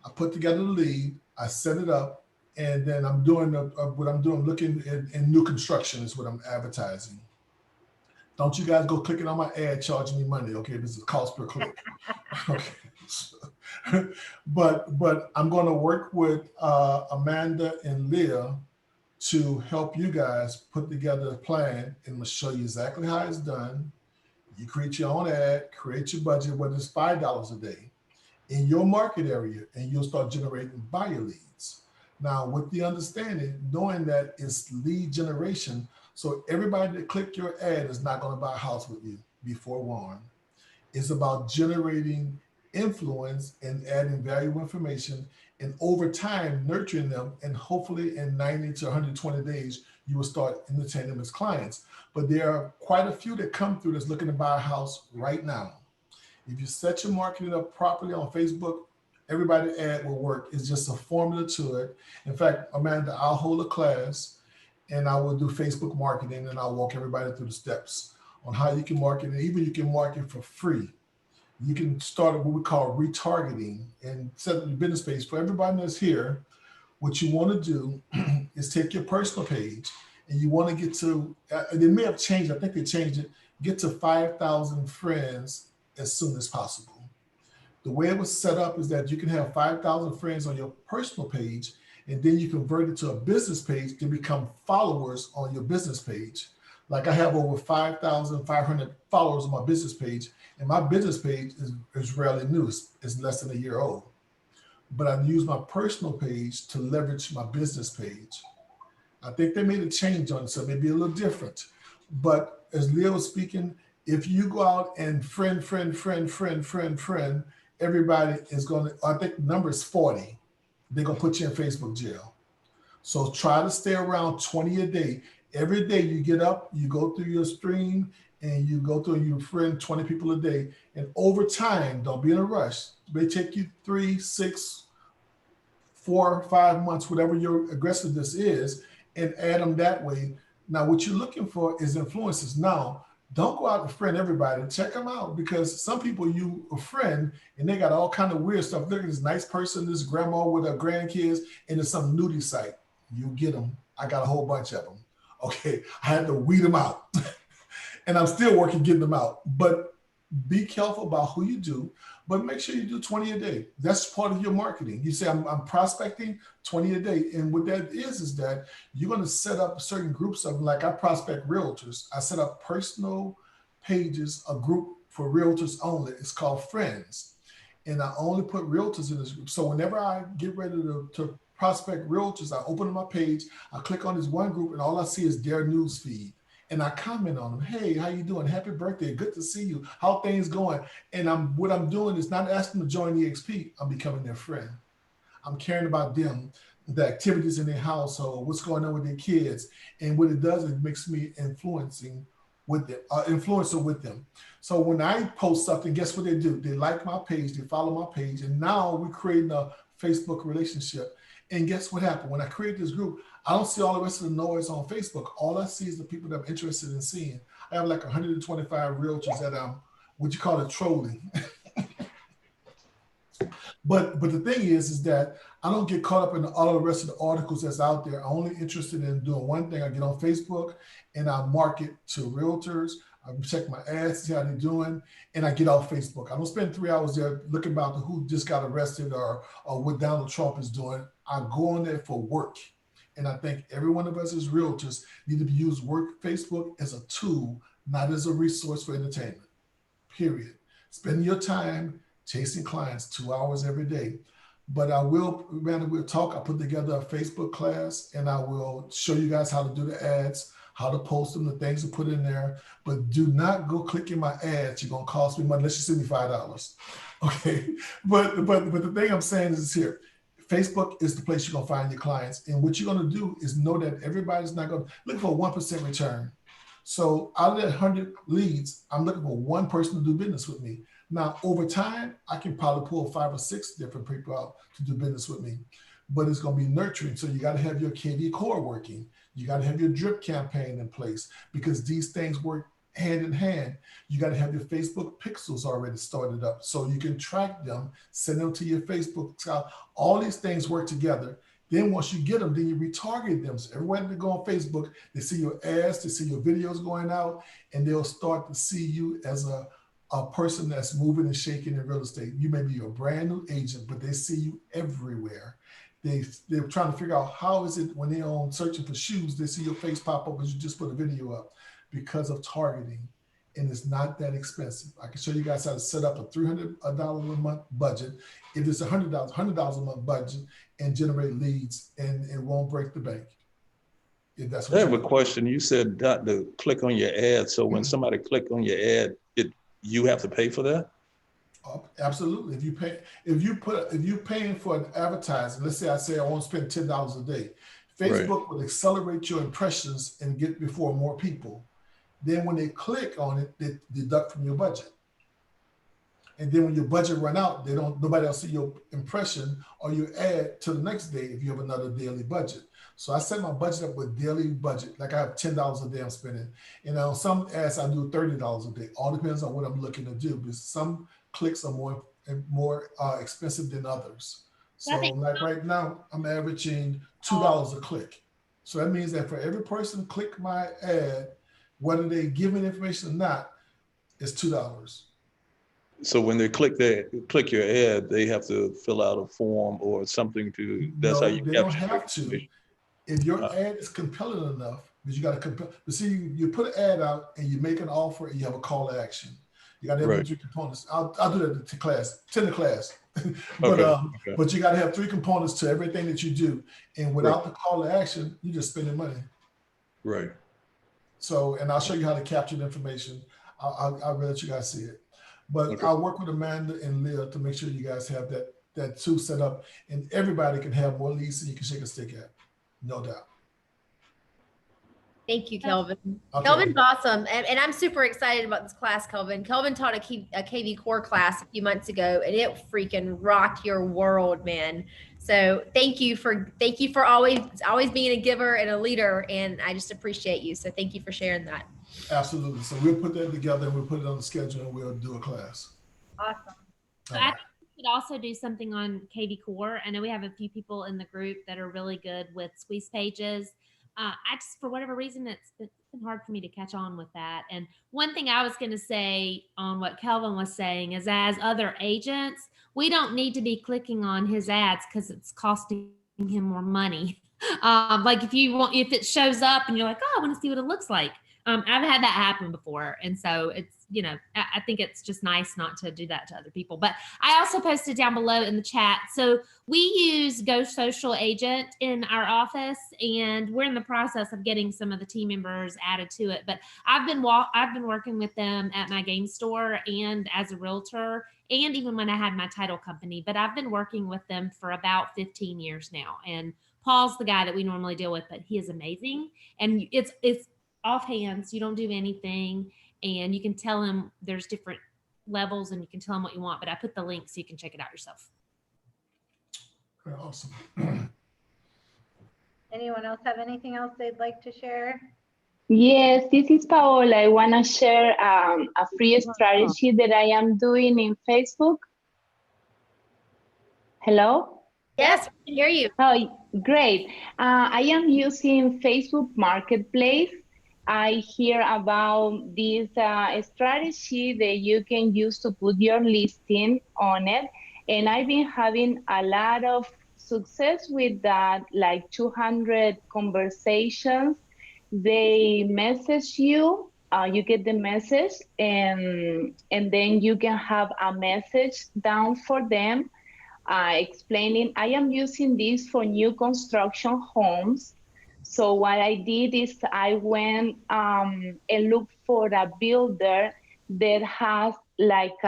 I put together the lead, I set it up, and then I'm doing what I'm doing, looking in new construction is what I'm advertising. Don't you guys go clicking on my ad charging me money, okay? This is cost per click. Okay. but I'm going to work with Amanda and Leah to help you guys put together a plan, and we'll show you exactly how it's done. You create your own ad, create your budget, whether it's $5 a day in your market area, and you'll start generating buyer leads. Now, with the understanding, knowing that it's lead generation, so everybody that click your ad is not going to buy a house with you, be forewarned. It's about generating influence and adding valuable information, and over time nurturing them, and hopefully in 90 to 120 days you will start entertaining them as clients. But there are quite a few that come through that's looking to buy a house right now. If you set your marketing up properly on Facebook, everybody ad will work. It's just a formula to it. In fact, Amanda, I'll hold a class and I will do Facebook marketing, and I'll walk everybody through the steps on how you can market, and even you can market for free. You can start what we call retargeting and set up your business page. For everybody that's here, what you want to do is take your personal page, and you want to get to, they may have changed, I think they changed it, get to 5,000 friends as soon as possible. The way it was set up is that you can have 5,000 friends on your personal page, and then you convert it to a business page to become followers on your business page. Like I have over 5,500 followers on my business page, and my business page is rarely new. It's less than a year old. But I use my personal page to leverage my business page. I think they made a change on it, so maybe a little different. But as Leah was speaking, if you go out and friend, everybody is going to, I think the number is 40. They're going to put you in Facebook jail. So try to stay around 20 a day. Every day you get up, you go through your stream, and you go through and you friend 20 people a day. And over time, don't be in a rush. It may take you 3, 6, 4, 5 months, whatever your aggressiveness is, and add them that way. Now, what you're looking for is influences. Now, don't go out and friend everybody. Check them out, because some people you a friend and they got all kind of weird stuff. Look at this nice person, this grandma with her grandkids, and it's some nudie site. You get them. I got a whole bunch of them. Okay, I had to weed them out. And I'm still working getting them out. But be careful about who you do, but make sure you do 20 a day. That's part of your marketing. You say, I'm prospecting 20 a day. And what that is that you're going to set up certain groups of, like I prospect realtors. I set up personal pages, a group for realtors only. It's called Friends. And I only put realtors in this group. So whenever I get ready to prospect realtors, I open my page, I click on this one group, and all I see is their news feed. And I comment on them. Hey, how you doing? Happy birthday. Good to see you. How things going? And what I'm doing is not asking them to join EXP. I'm becoming their friend. I'm caring about them, the activities in their household, what's going on with their kids. And what it does, it makes me influencer with them. So when I post something, guess what they do? They like my page, they follow my page, and now we're creating a Facebook relationship. And guess what happened? When I create this group, I don't see all the rest of the noise on Facebook. All I see is the people that I'm interested in seeing. I have like 125 realtors that I'm, what you call it, trolling. But the thing is that I don't get caught up in all the rest of the articles that's out there. I'm only interested in doing one thing. I get on Facebook and I market to realtors. I check my ads, see how they're doing, and I get off Facebook. I don't spend 3 hours there looking about who just got arrested or what Donald Trump is doing. I go on there for work, And I think every one of us as realtors need to use Facebook as a tool, not as a resource for entertainment, period. Spend your time chasing clients 2 hours every day. But we'll talk. I'll put together a Facebook class and I will show you guys how to do the ads, how to post them, the things to put in there. But do not go clicking my ads. You're going to cost me money unless you send me $5. Okay. But the thing I'm saying is here. Facebook is the place you're going to find your clients. And what you're going to do is know that everybody's not going to look for a 1% return. So out of that 100 leads, I'm looking for one person to do business with me. Now, over time, I can probably pull 5 or 6 different people out to do business with me, but it's going to be nurturing. So you got to have your KV core working. You got to have your drip campaign in place because these things work hand in hand. You got to have your Facebook pixels already started up so you can track them, send them to your Facebook. All these things work together. Then once you get them, then you retarget them. So everywhere they go on Facebook, they see your ads, they see your videos going out, and they'll start to see you as a person that's moving and shaking in real estate. You may be a brand new agent, but they see you everywhere. They're trying to figure out how is it when they're on searching for shoes, they see your face pop up as you just put a video up because of targeting. And it's not that expensive. I can show you guys how to set up a $300 a month budget. If it's $100 a month budget and generate leads and it won't break the bank. If that's what I have a question. You said not to click on your ad. So when somebody click on your ad, you have to pay for that? Absolutely. If you're paying for an advertising, let's say I want to spend $10 a day, Facebook will accelerate your impressions and get before more people. Then when they click on it, they deduct from your budget. And then when your budget run out, nobody else see your impression or your ad till the next day if you have another daily budget. So I set my budget up with daily budget. Like I have $10 a day I'm spending. And on some ads, I do $30 a day. All depends on what I'm looking to do because some clicks are more expensive than others. So like right now, I'm averaging $2 a click. So that means that for every person click my ad, whether they give me information or not, it's $2. So when they click your ad, they have to fill out a form or something to. That's no, how you they don't have to. If your ad is compelling enough, because you got to compel. But see, you put an ad out and you make an offer and you have a call to action. You got to have 3 components. I'll do that to class, 10 to class. But you got to have 3 components to everything that you do. And without the call to action, you're just spending money. Right. So, and I'll show you how to capture the information. I'll let you guys see it. But I'll work with Amanda and Leah to make sure you guys have that tool set up and everybody can have more leads than you can shake a stick at. No doubt. Thank you, Kelvin. Okay. Kelvin's awesome. And I'm super excited about this class, Kelvin. Kelvin taught a KV core class a few months ago and it freaking rocked your world, man. So thank you for always being a giver and a leader. And I just appreciate you. So thank you for sharing that. Absolutely. So we'll put that together and we'll put it on the schedule and we'll do a class. Awesome. So I think we could also do something on KV Core. I know we have a few people in the group that are really good with squeeze pages. I just, for whatever reason, it's been hard for me to catch on with that. And one thing I was going to say on what Kelvin was saying is as other agents, we don't need to be clicking on his ads because it's costing him more money. Like if it shows up and you're like, oh, I want to see what it looks like. I've had that happen before. And so it's, I think it's just nice not to do that to other people. But I also posted down below in the chat. So we use Go Social Agent in our office, and we're in the process of getting some of the team members added to it. But I've been working with them at my game store and as a realtor, and even when I had my title company. But I've been working with them for about 15 years now. And Paul's the guy that we normally deal with, but he is amazing. And it's off hands. You don't do anything. And you can tell him there's different levels and you can tell him what you want, but I put the link so you can check it out yourself. Awesome. Anyone else have anything else they'd like to share? Yes, this is Paola. I want to share a free strategy that I am doing in Facebook. Hello? Yes, we can hear you. Oh, great. I am using Facebook Marketplace. I hear about this strategy that you can use to put your listing on it. And I've been having a lot of success with that, like 200 conversations, they message you, you get the message, and then you can have a message down for them explaining, I am using this for new construction homes. So what I did is I went and looked for a builder that has like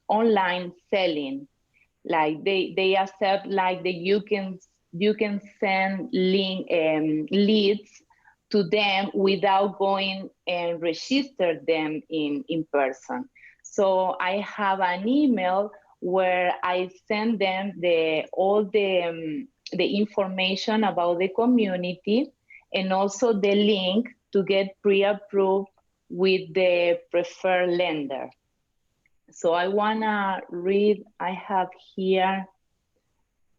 online selling. Like they accept like that you can send leads to them without going and register them in person. So I have an email where I send them all the information about the community and also the link to get pre-approved with the preferred lender. So I wanna read, I have here,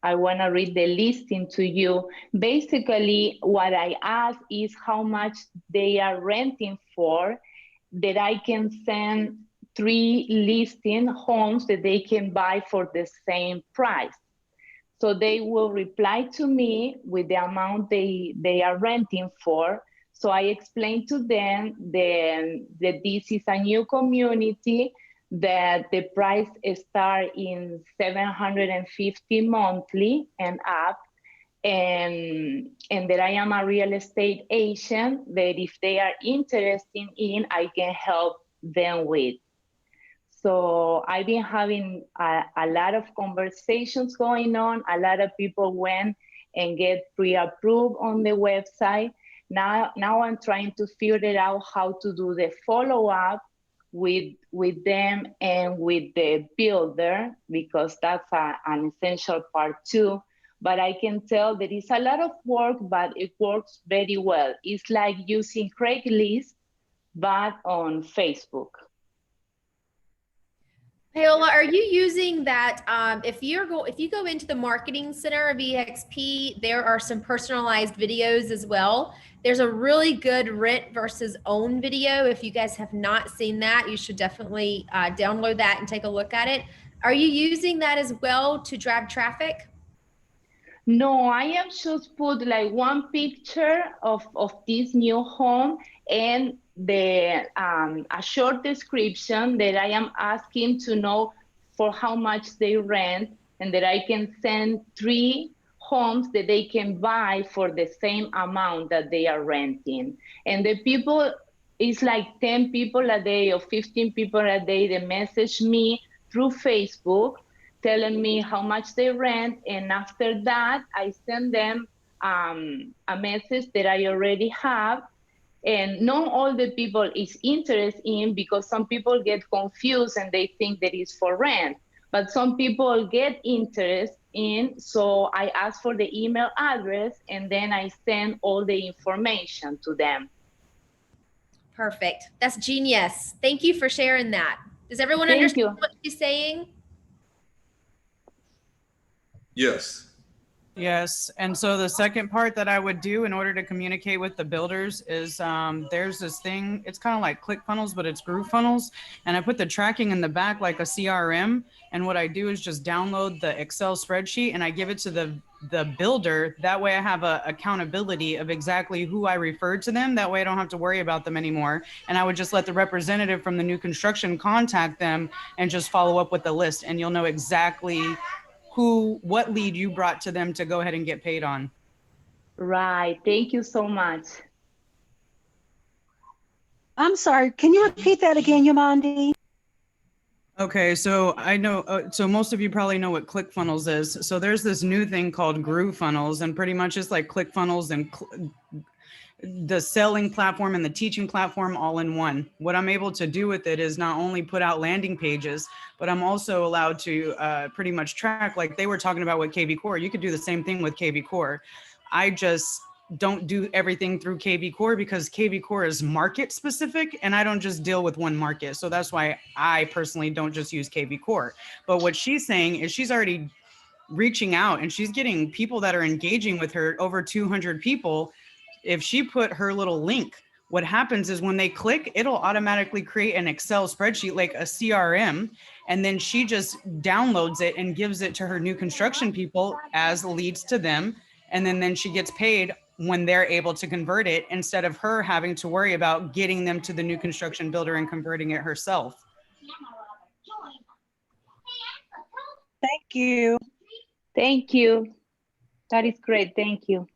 I wanna read the listing to you. Basically, what I ask is how much they are renting for, that I can send 3 listing homes that they can buy for the same price. So they will reply to me with the amount they are renting for. So I explain to them that this is a new community, that the price starts in $750 monthly and up, and that I am a real estate agent, that if they are interested in, I can help them with. So I've been having a lot of conversations going on. A lot of people went and get pre-approved on the website. Now I'm trying to figure out how to do the follow-up with them and with the builder, because that's an essential part too. But I can tell there is a lot of work, but it works very well. It's like using Craigslist, but on Facebook. Paola, are you using that? If you go into the Marketing Center of EXP, there are some personalized videos as well. There's a really good rent versus own video. If you guys have not seen that, you should definitely download that and take a look at it. Are you using that as well to drive traffic? No, I am just put like one picture of this new home and a short description that I am asking to know for how much they rent, and that I can send 3 homes that they can buy for the same amount that they are renting. And the people, it's like 10 people a day or 15 people a day that message me through Facebook telling me how much they rent, and after that, I send them a message that I already have. And not all the people is interested in, because some people get confused and they think that it's for rent, but some people get interested in, so I ask for the email address and then I send all the information to them. Perfect. That's genius. Thank you for sharing that. Does everyone understand what she's saying? Yes. Yes, and so the second part that I would do in order to communicate with the builders is there's this thing, it's kind of like ClickFunnels, but it's GrooveFunnels, and I put the tracking in the back like a CRM, and what I do is just download the Excel spreadsheet and I give it to the builder. That way I have a accountability of exactly who I referred to them. That way I don't have to worry about them anymore, and I would just let the representative from the new construction contact them and just follow up with the list, and you'll know exactly what lead you brought to them to go ahead and get paid on. Right. Thank you so much. I'm sorry. Can you repeat that again, Yamandi? Okay, so I know, so most of you probably know what ClickFunnels is. So there's this new thing called GrooveFunnels, and pretty much it's like ClickFunnels and the selling platform and the teaching platform all in one. What I'm able to do with it is not only put out landing pages, but I'm also allowed to pretty much track, like they were talking about with KV Core. You could do the same thing with KV Core. I just don't do everything through KV Core because KV Core is market specific and I don't just deal with one market. So that's why I personally don't just use KV Core. But what she's saying is she's already reaching out and she's getting people that are engaging with her, over 200 people. If she put her little link, what happens is when they click, it'll automatically create an Excel spreadsheet like a CRM, And then she just downloads it and gives it to her new construction people as leads to them. And then she gets paid when they're able to convert it, instead of her having to worry about getting them to the new construction builder and converting it herself. Thank you. Thank you. That is great. Thank you.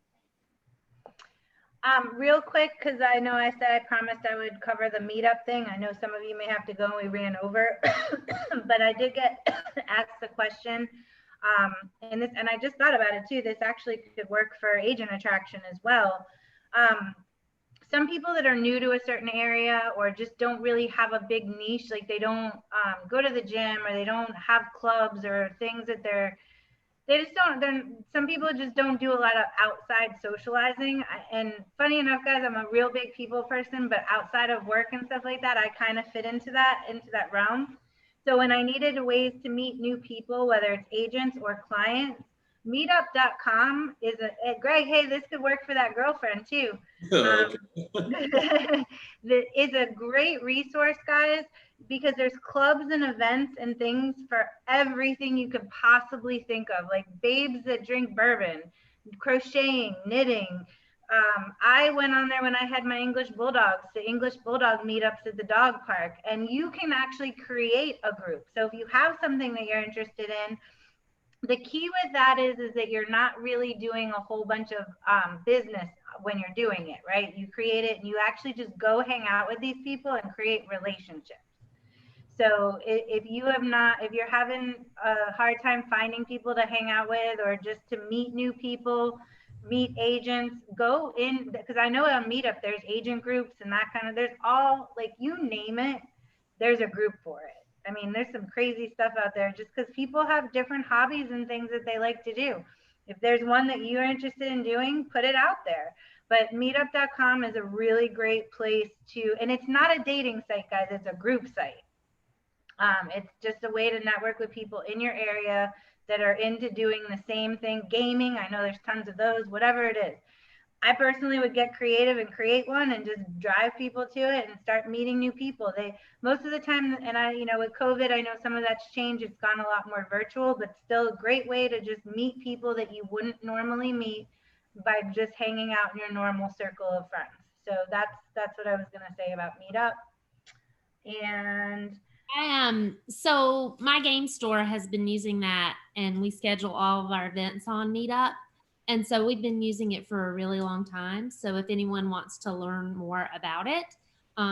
Real quick, because I know I said I promised I would cover the meetup thing. I know some of you may have to go and we ran over, but I did get asked the question. And I just thought about it too. This actually could work for agent attraction as well. Some people that are new to a certain area or just don't really have a big niche, like they don't go to the gym or they don't have clubs or things that some people just don't do a lot of outside socializing. And funny enough, guys, I'm a real big people person, but outside of work and stuff like that, I kind of fit into that realm. So when I needed ways to meet new people, whether it's agents or clients, meetup.com is Greg, hey, this could work for that girlfriend too. It's a great resource, guys, because there's clubs and events and things for everything you could possibly think of, like babes that drink bourbon, crocheting, knitting. I went on there when I had my English Bulldogs, the English Bulldog meetups at the dog park, and you can actually create a group. So if you have something that you're interested in, the key with that is that you're not really doing a whole bunch of business when you're doing it, right? You create it and you actually just go hang out with these people and create relationships. So if you're having a hard time finding people to hang out with or just to meet new people, meet agents, go in, because I know on Meetup there's agent groups and that kind of, there's all, like, you name it, there's a group for it. I mean, there's some crazy stuff out there just because people have different hobbies and things that they like to do. If there's one that you're interested in doing, put it out there. But meetup.com is a really great place to, and it's not a dating site, guys, it's a group site. It's just a way to network with people in your area that are into doing the same thing. Gaming, I know there's tons of those, whatever it is. I personally would get creative and create one and just drive people to it and start meeting new people. Most of the time, and with COVID, I know some of that's changed. It's gone a lot more virtual, but still a great way to just meet people that you wouldn't normally meet by just hanging out in your normal circle of friends. So that's what I was going to say about Meetup. And so my game store has been using that, and we schedule all of our events on Meetup. And so we've been using it for a really long time. So if anyone wants to learn more about it,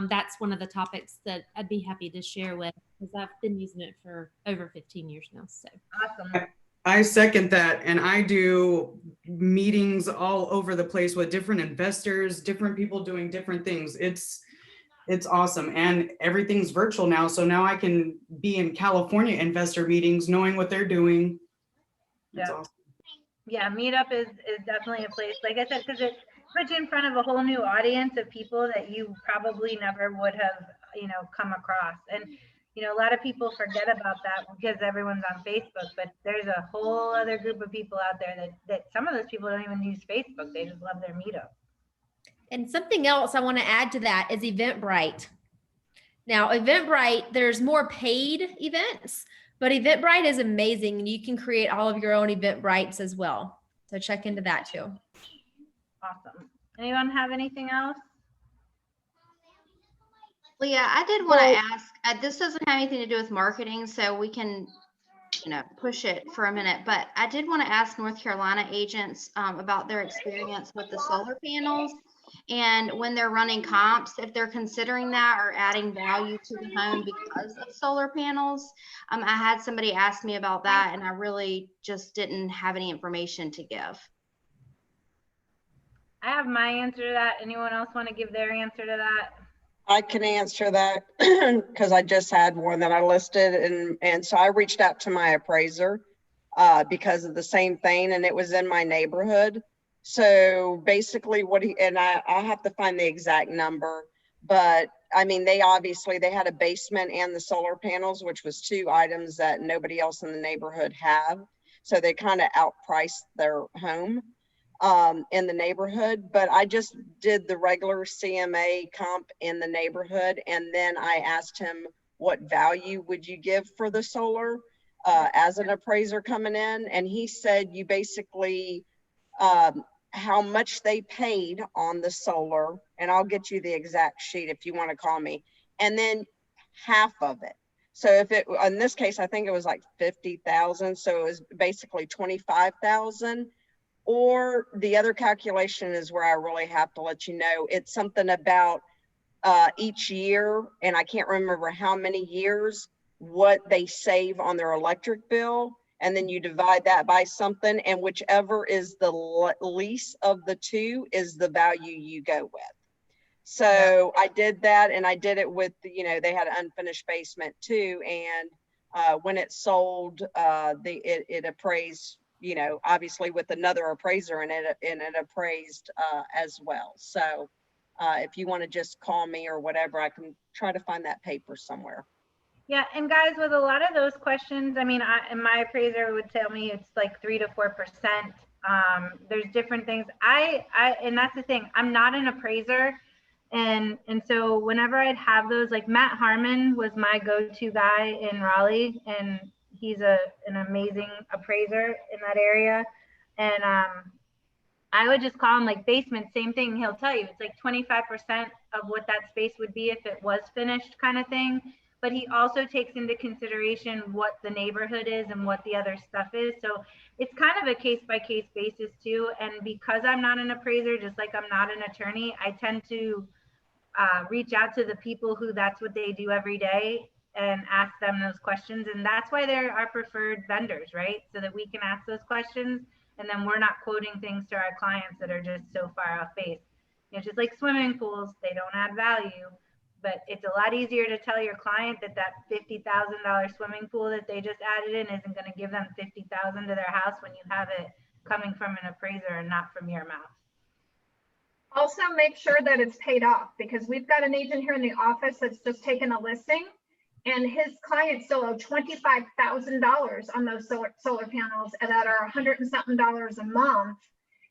that's one of the topics that I'd be happy to share with, because I've been using it for over 15 years now. So awesome. I second that. And I do meetings all over the place with different investors, different people doing different things. It's awesome. And everything's virtual now. So now I can be in California investor meetings, knowing what they're doing. It's awesome. Yeah, Meetup is definitely a place, like I said, because it puts you in front of a whole new audience of people that you probably never would have, come across. And, a lot of people forget about that because everyone's on Facebook, but there's a whole other group of people out there that some of those people don't even use Facebook. They just love their Meetup. And something else I want to add to that is Eventbrite. Now, Eventbrite, there's more paid events, but Eventbrite is amazing, and you can create all of your own Eventbrites as well. So check into that too. Awesome. Anyone have anything else? Leah, I did want to ask, this doesn't have anything to do with marketing, so we can, push it for a minute, but I did want to ask North Carolina agents about their experience with the solar panels. And when they're running comps, if they're considering that or adding value to the home because of solar panels. I had somebody ask me about that, and I really just didn't have any information to give. I have my answer to that. Anyone else want to give their answer to that? I can answer that because I just had one that I listed, and so I reached out to my appraiser because of the same thing, and it was in my neighborhood. So basically I have to find the exact number, but I mean, they had a basement and the solar panels, which was two items that nobody else in the neighborhood have. So they kind of outpriced their home in the neighborhood, but I just did the regular CMA comp in the neighborhood. And then I asked him what value would you give for the solar as an appraiser coming in? And he said you basically, how much they paid on the solar, and I'll get you the exact sheet if you want to call me, and then half of it. So if it, in this case, I think it was like 50,000. So it was basically 25,000. Or the other calculation is where I really have to let you know. It's something about each year, and I can't remember how many years, what they save on their electric bill. And then you divide that by something, and whichever is the least of the two is the value you go with. So I did that, and I did it with, you know, they had an unfinished basement too. And when it sold, it appraised, you know, obviously with another appraiser, and it appraised as well. So if you want to just call me or whatever, I can try to find that paper somewhere. Yeah, and guys, with a lot of those questions, I mean, and my appraiser would tell me it's like 3 to 4%. There's different things. And that's the thing. I'm not an appraiser, and so whenever I'd have those, like Matt Harmon was my go-to guy in Raleigh, and he's an amazing appraiser in that area. And I would just call him, like basement, same thing. He'll tell you it's like 25% of what that space would be if it was finished, kind of thing. But he also takes into consideration what the neighborhood is and what the other stuff is. So it's kind of a case by case basis too. And because I'm not an appraiser, just like I'm not an attorney, I tend to reach out to the people who that's what they do every day and ask them those questions. And that's why they're our preferred vendors, right? So that we can ask those questions, and then we're not quoting things to our clients that are just so far off base. You know, just like swimming pools, they don't add value, but it's a lot easier to tell your client that that $50,000 swimming pool that they just added in isn't going to give them $50,000 to their house when you have it coming from an appraiser and not from your mouth. Also, make sure that it's paid off, because we've got an agent here in the office that's just taken a listing, and his clients still owe $25,000 on those solar panels that are $100 and something a month.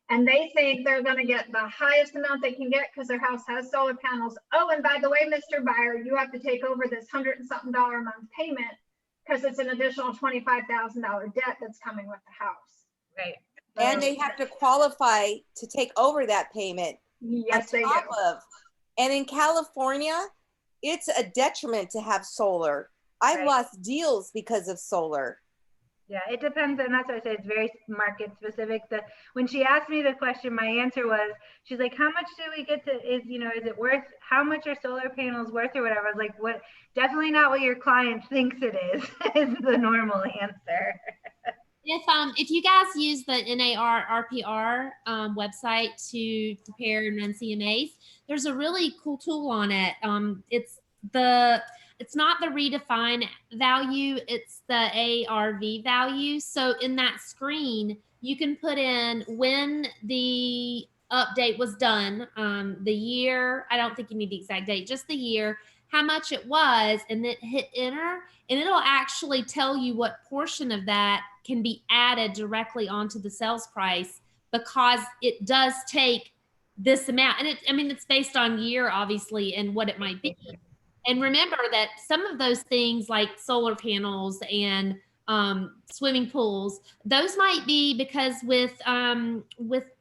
And they think they're going to get the highest amount they can get because their house has solar panels. Oh, and by the way, Mr. Buyer, you have to take over this $100 and something a month payment because it's an additional $25,000 debt that's coming with the house. Right. And they have to qualify to take over that payment. Yes, they do. And in California, it's a detriment to have solar. I've lost deals because of solar. Yeah, it depends, and that's what I said. It's very market specific. When she asked me the question, my answer was, she's like, "How much do we get to? Is it worth? How much are solar panels worth, or whatever?" I was like, "What? Definitely not what your client thinks it is." Is the normal answer. If you guys use the NAR RPR website to prepare and run CMAs, there's a really cool tool on it. It's not the redefine value, it's the ARV value. So in that screen, you can put in when the update was done, the year. I don't think you need the exact date, just the year, how much it was, and then hit enter, and it'll actually tell you what portion of that can be added directly onto the sales price, because it does take this amount. And it's based on year, obviously, and what it might be. And remember that some of those things like solar panels and swimming pools, those might be because with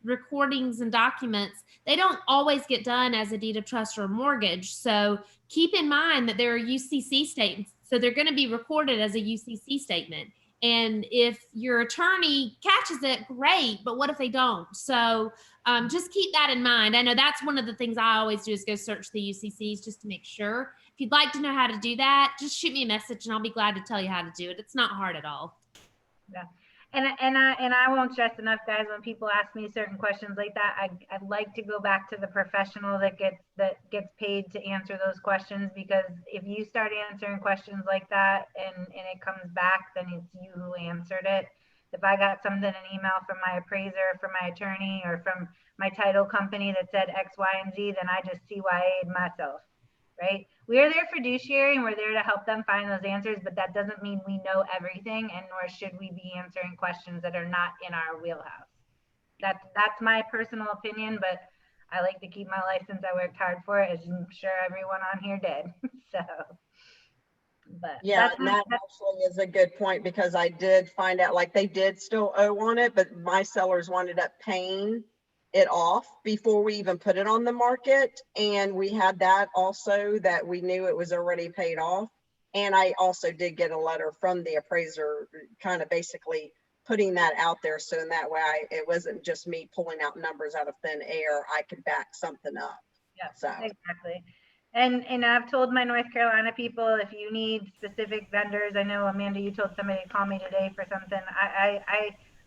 recordings and documents, they don't always get done as a deed of trust or a mortgage. So keep in mind that there are UCC statements. So they're going to be recorded as a UCC statement. And if your attorney catches it, great. But what if they don't? So just keep that in mind. I know that's one of the things I always do is go search the UCCs just to make sure. If you'd like to know how to do that, just shoot me a message and I'll be glad to tell you how to do it. It's not hard at all. Yeah. And I won't stress enough, guys, when people ask me certain questions like that, I'd like to go back to the professional that gets paid to answer those questions, because if you start answering questions like that and it comes back, then it's you who answered it. If I got something, an email from my appraiser, from my attorney, or from my title company that said X, Y, and Z, then I just CYA'd myself, right? We are their fiduciary and we're there to help them find those answers, but that doesn't mean we know everything, and nor should we be answering questions that are not in our wheelhouse. That's my personal opinion, but I like to keep my license. I worked hard for it, as I'm sure everyone on here did. So But Yeah, that's and that actually is a good point because I did find out like they did still owe on it, but my sellers wound up paying it off before we even put it on the market. And we had that also that we knew it was already paid off. And I also did get a letter from the appraiser kind of basically putting that out there. So in that way, it wasn't just me pulling out numbers out of thin air. I could back something up. Yeah, So exactly. And I've told my North Carolina people, if you need specific vendors, I know Amanda, you told somebody to call me today for something.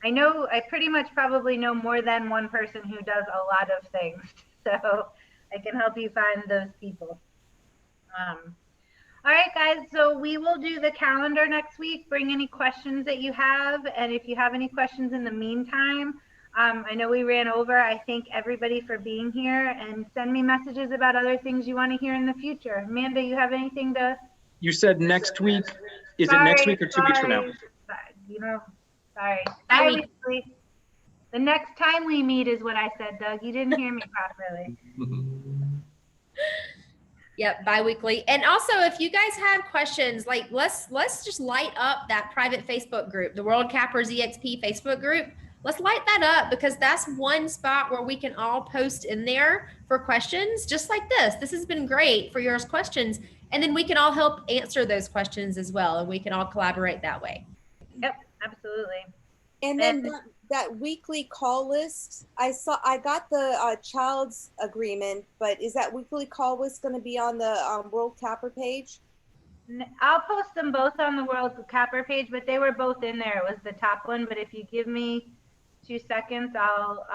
I know, I pretty much probably know more than one person who does a lot of things. So I can help you find those people. All right, guys, so we will do the calendar next week. Bring any questions that you have. And if you have any questions in the meantime, I know we ran over. I thank everybody for being here, and send me messages about other things you want to hear in the future. Amanda, you have anything to? You said next week. Is it next week or 2 weeks from now? You know, sorry. Bi-weekly. Bi-weekly. The next time we meet is what I said, Doug. You didn't hear me properly. Yep, bi-weekly. And also, if you guys have questions, like let's just light up that private Facebook group, the World Cappers EXP Facebook group. Let's light that up because that's one spot where we can all post in there for questions, just like this. This has been great for your questions. And then we can all help answer those questions as well. And we can all collaborate that way. Yep, absolutely. And then that weekly call list, I got the child's agreement, but is that weekly call list going to be on the World Capper page? I'll post them both on the World Capper page, but they were both in there. It was the top one, but if you give me 2 seconds, I'll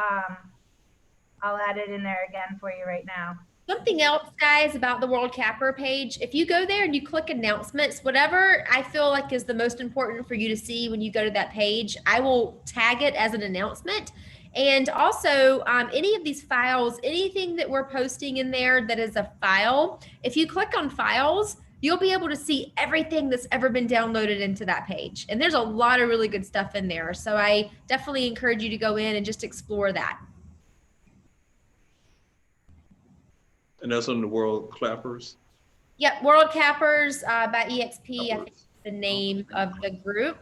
add it in there again for you right now. Something else, guys, about the World Capper page, if you go there and you click announcements, whatever I feel like is the most important for you to see when you go to that page, I will tag it as an announcement. And also any of these files, anything that we're posting in there that is a file, if you click on files, you'll be able to see everything that's ever been downloaded into that page. And there's a lot of really good stuff in there. So I definitely encourage you to go in and just explore that. And that's on the World Clappers? Yep, World Cappers by EXP, I think is the name of the group.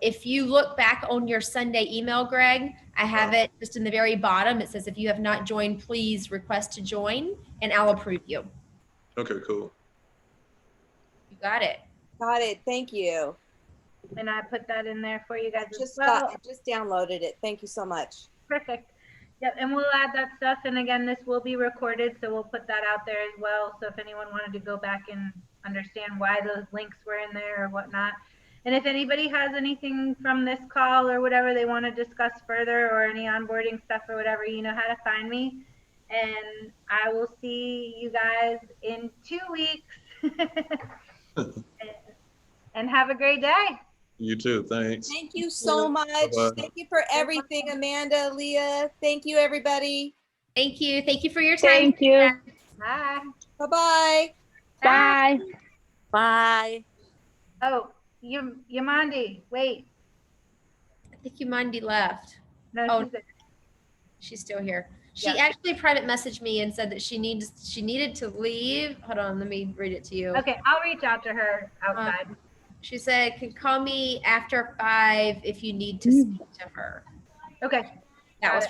If you look back on your Sunday email, Greg, I have it just in the very bottom. It says, if you have not joined, please request to join, and I'll approve you. Okay, cool. You got it. Got it. Thank you. And I put that in there for you guys I as well. just downloaded it. Thank you so much. Perfect. Yep, and we'll add that stuff. And again, this will be recorded, so we'll put that out there as well. So if anyone wanted to go back and understand why those links were in there or whatnot. And if anybody has anything from this call or whatever they want to discuss further, or any onboarding stuff or whatever, you know how to find me. And I will see you guys in 2 weeks. And have a great day. You too, thanks. Thank you so much. Bye-bye. Thank you for everything, Amanda, Leah. Thank you, everybody. Thank you. Thank you for your time. Thank you. Bye. Bye-bye. Bye. Bye. Oh, Yamandi, wait. I think Yamandi left. No, Oh, she's she's still here. She Yeah. actually private messaged me and said that she needed to leave. Hold on, let me read it to you. okay. I'll reach out to her outside. She said, can call me after 5 if you need to speak to her. Okay. That was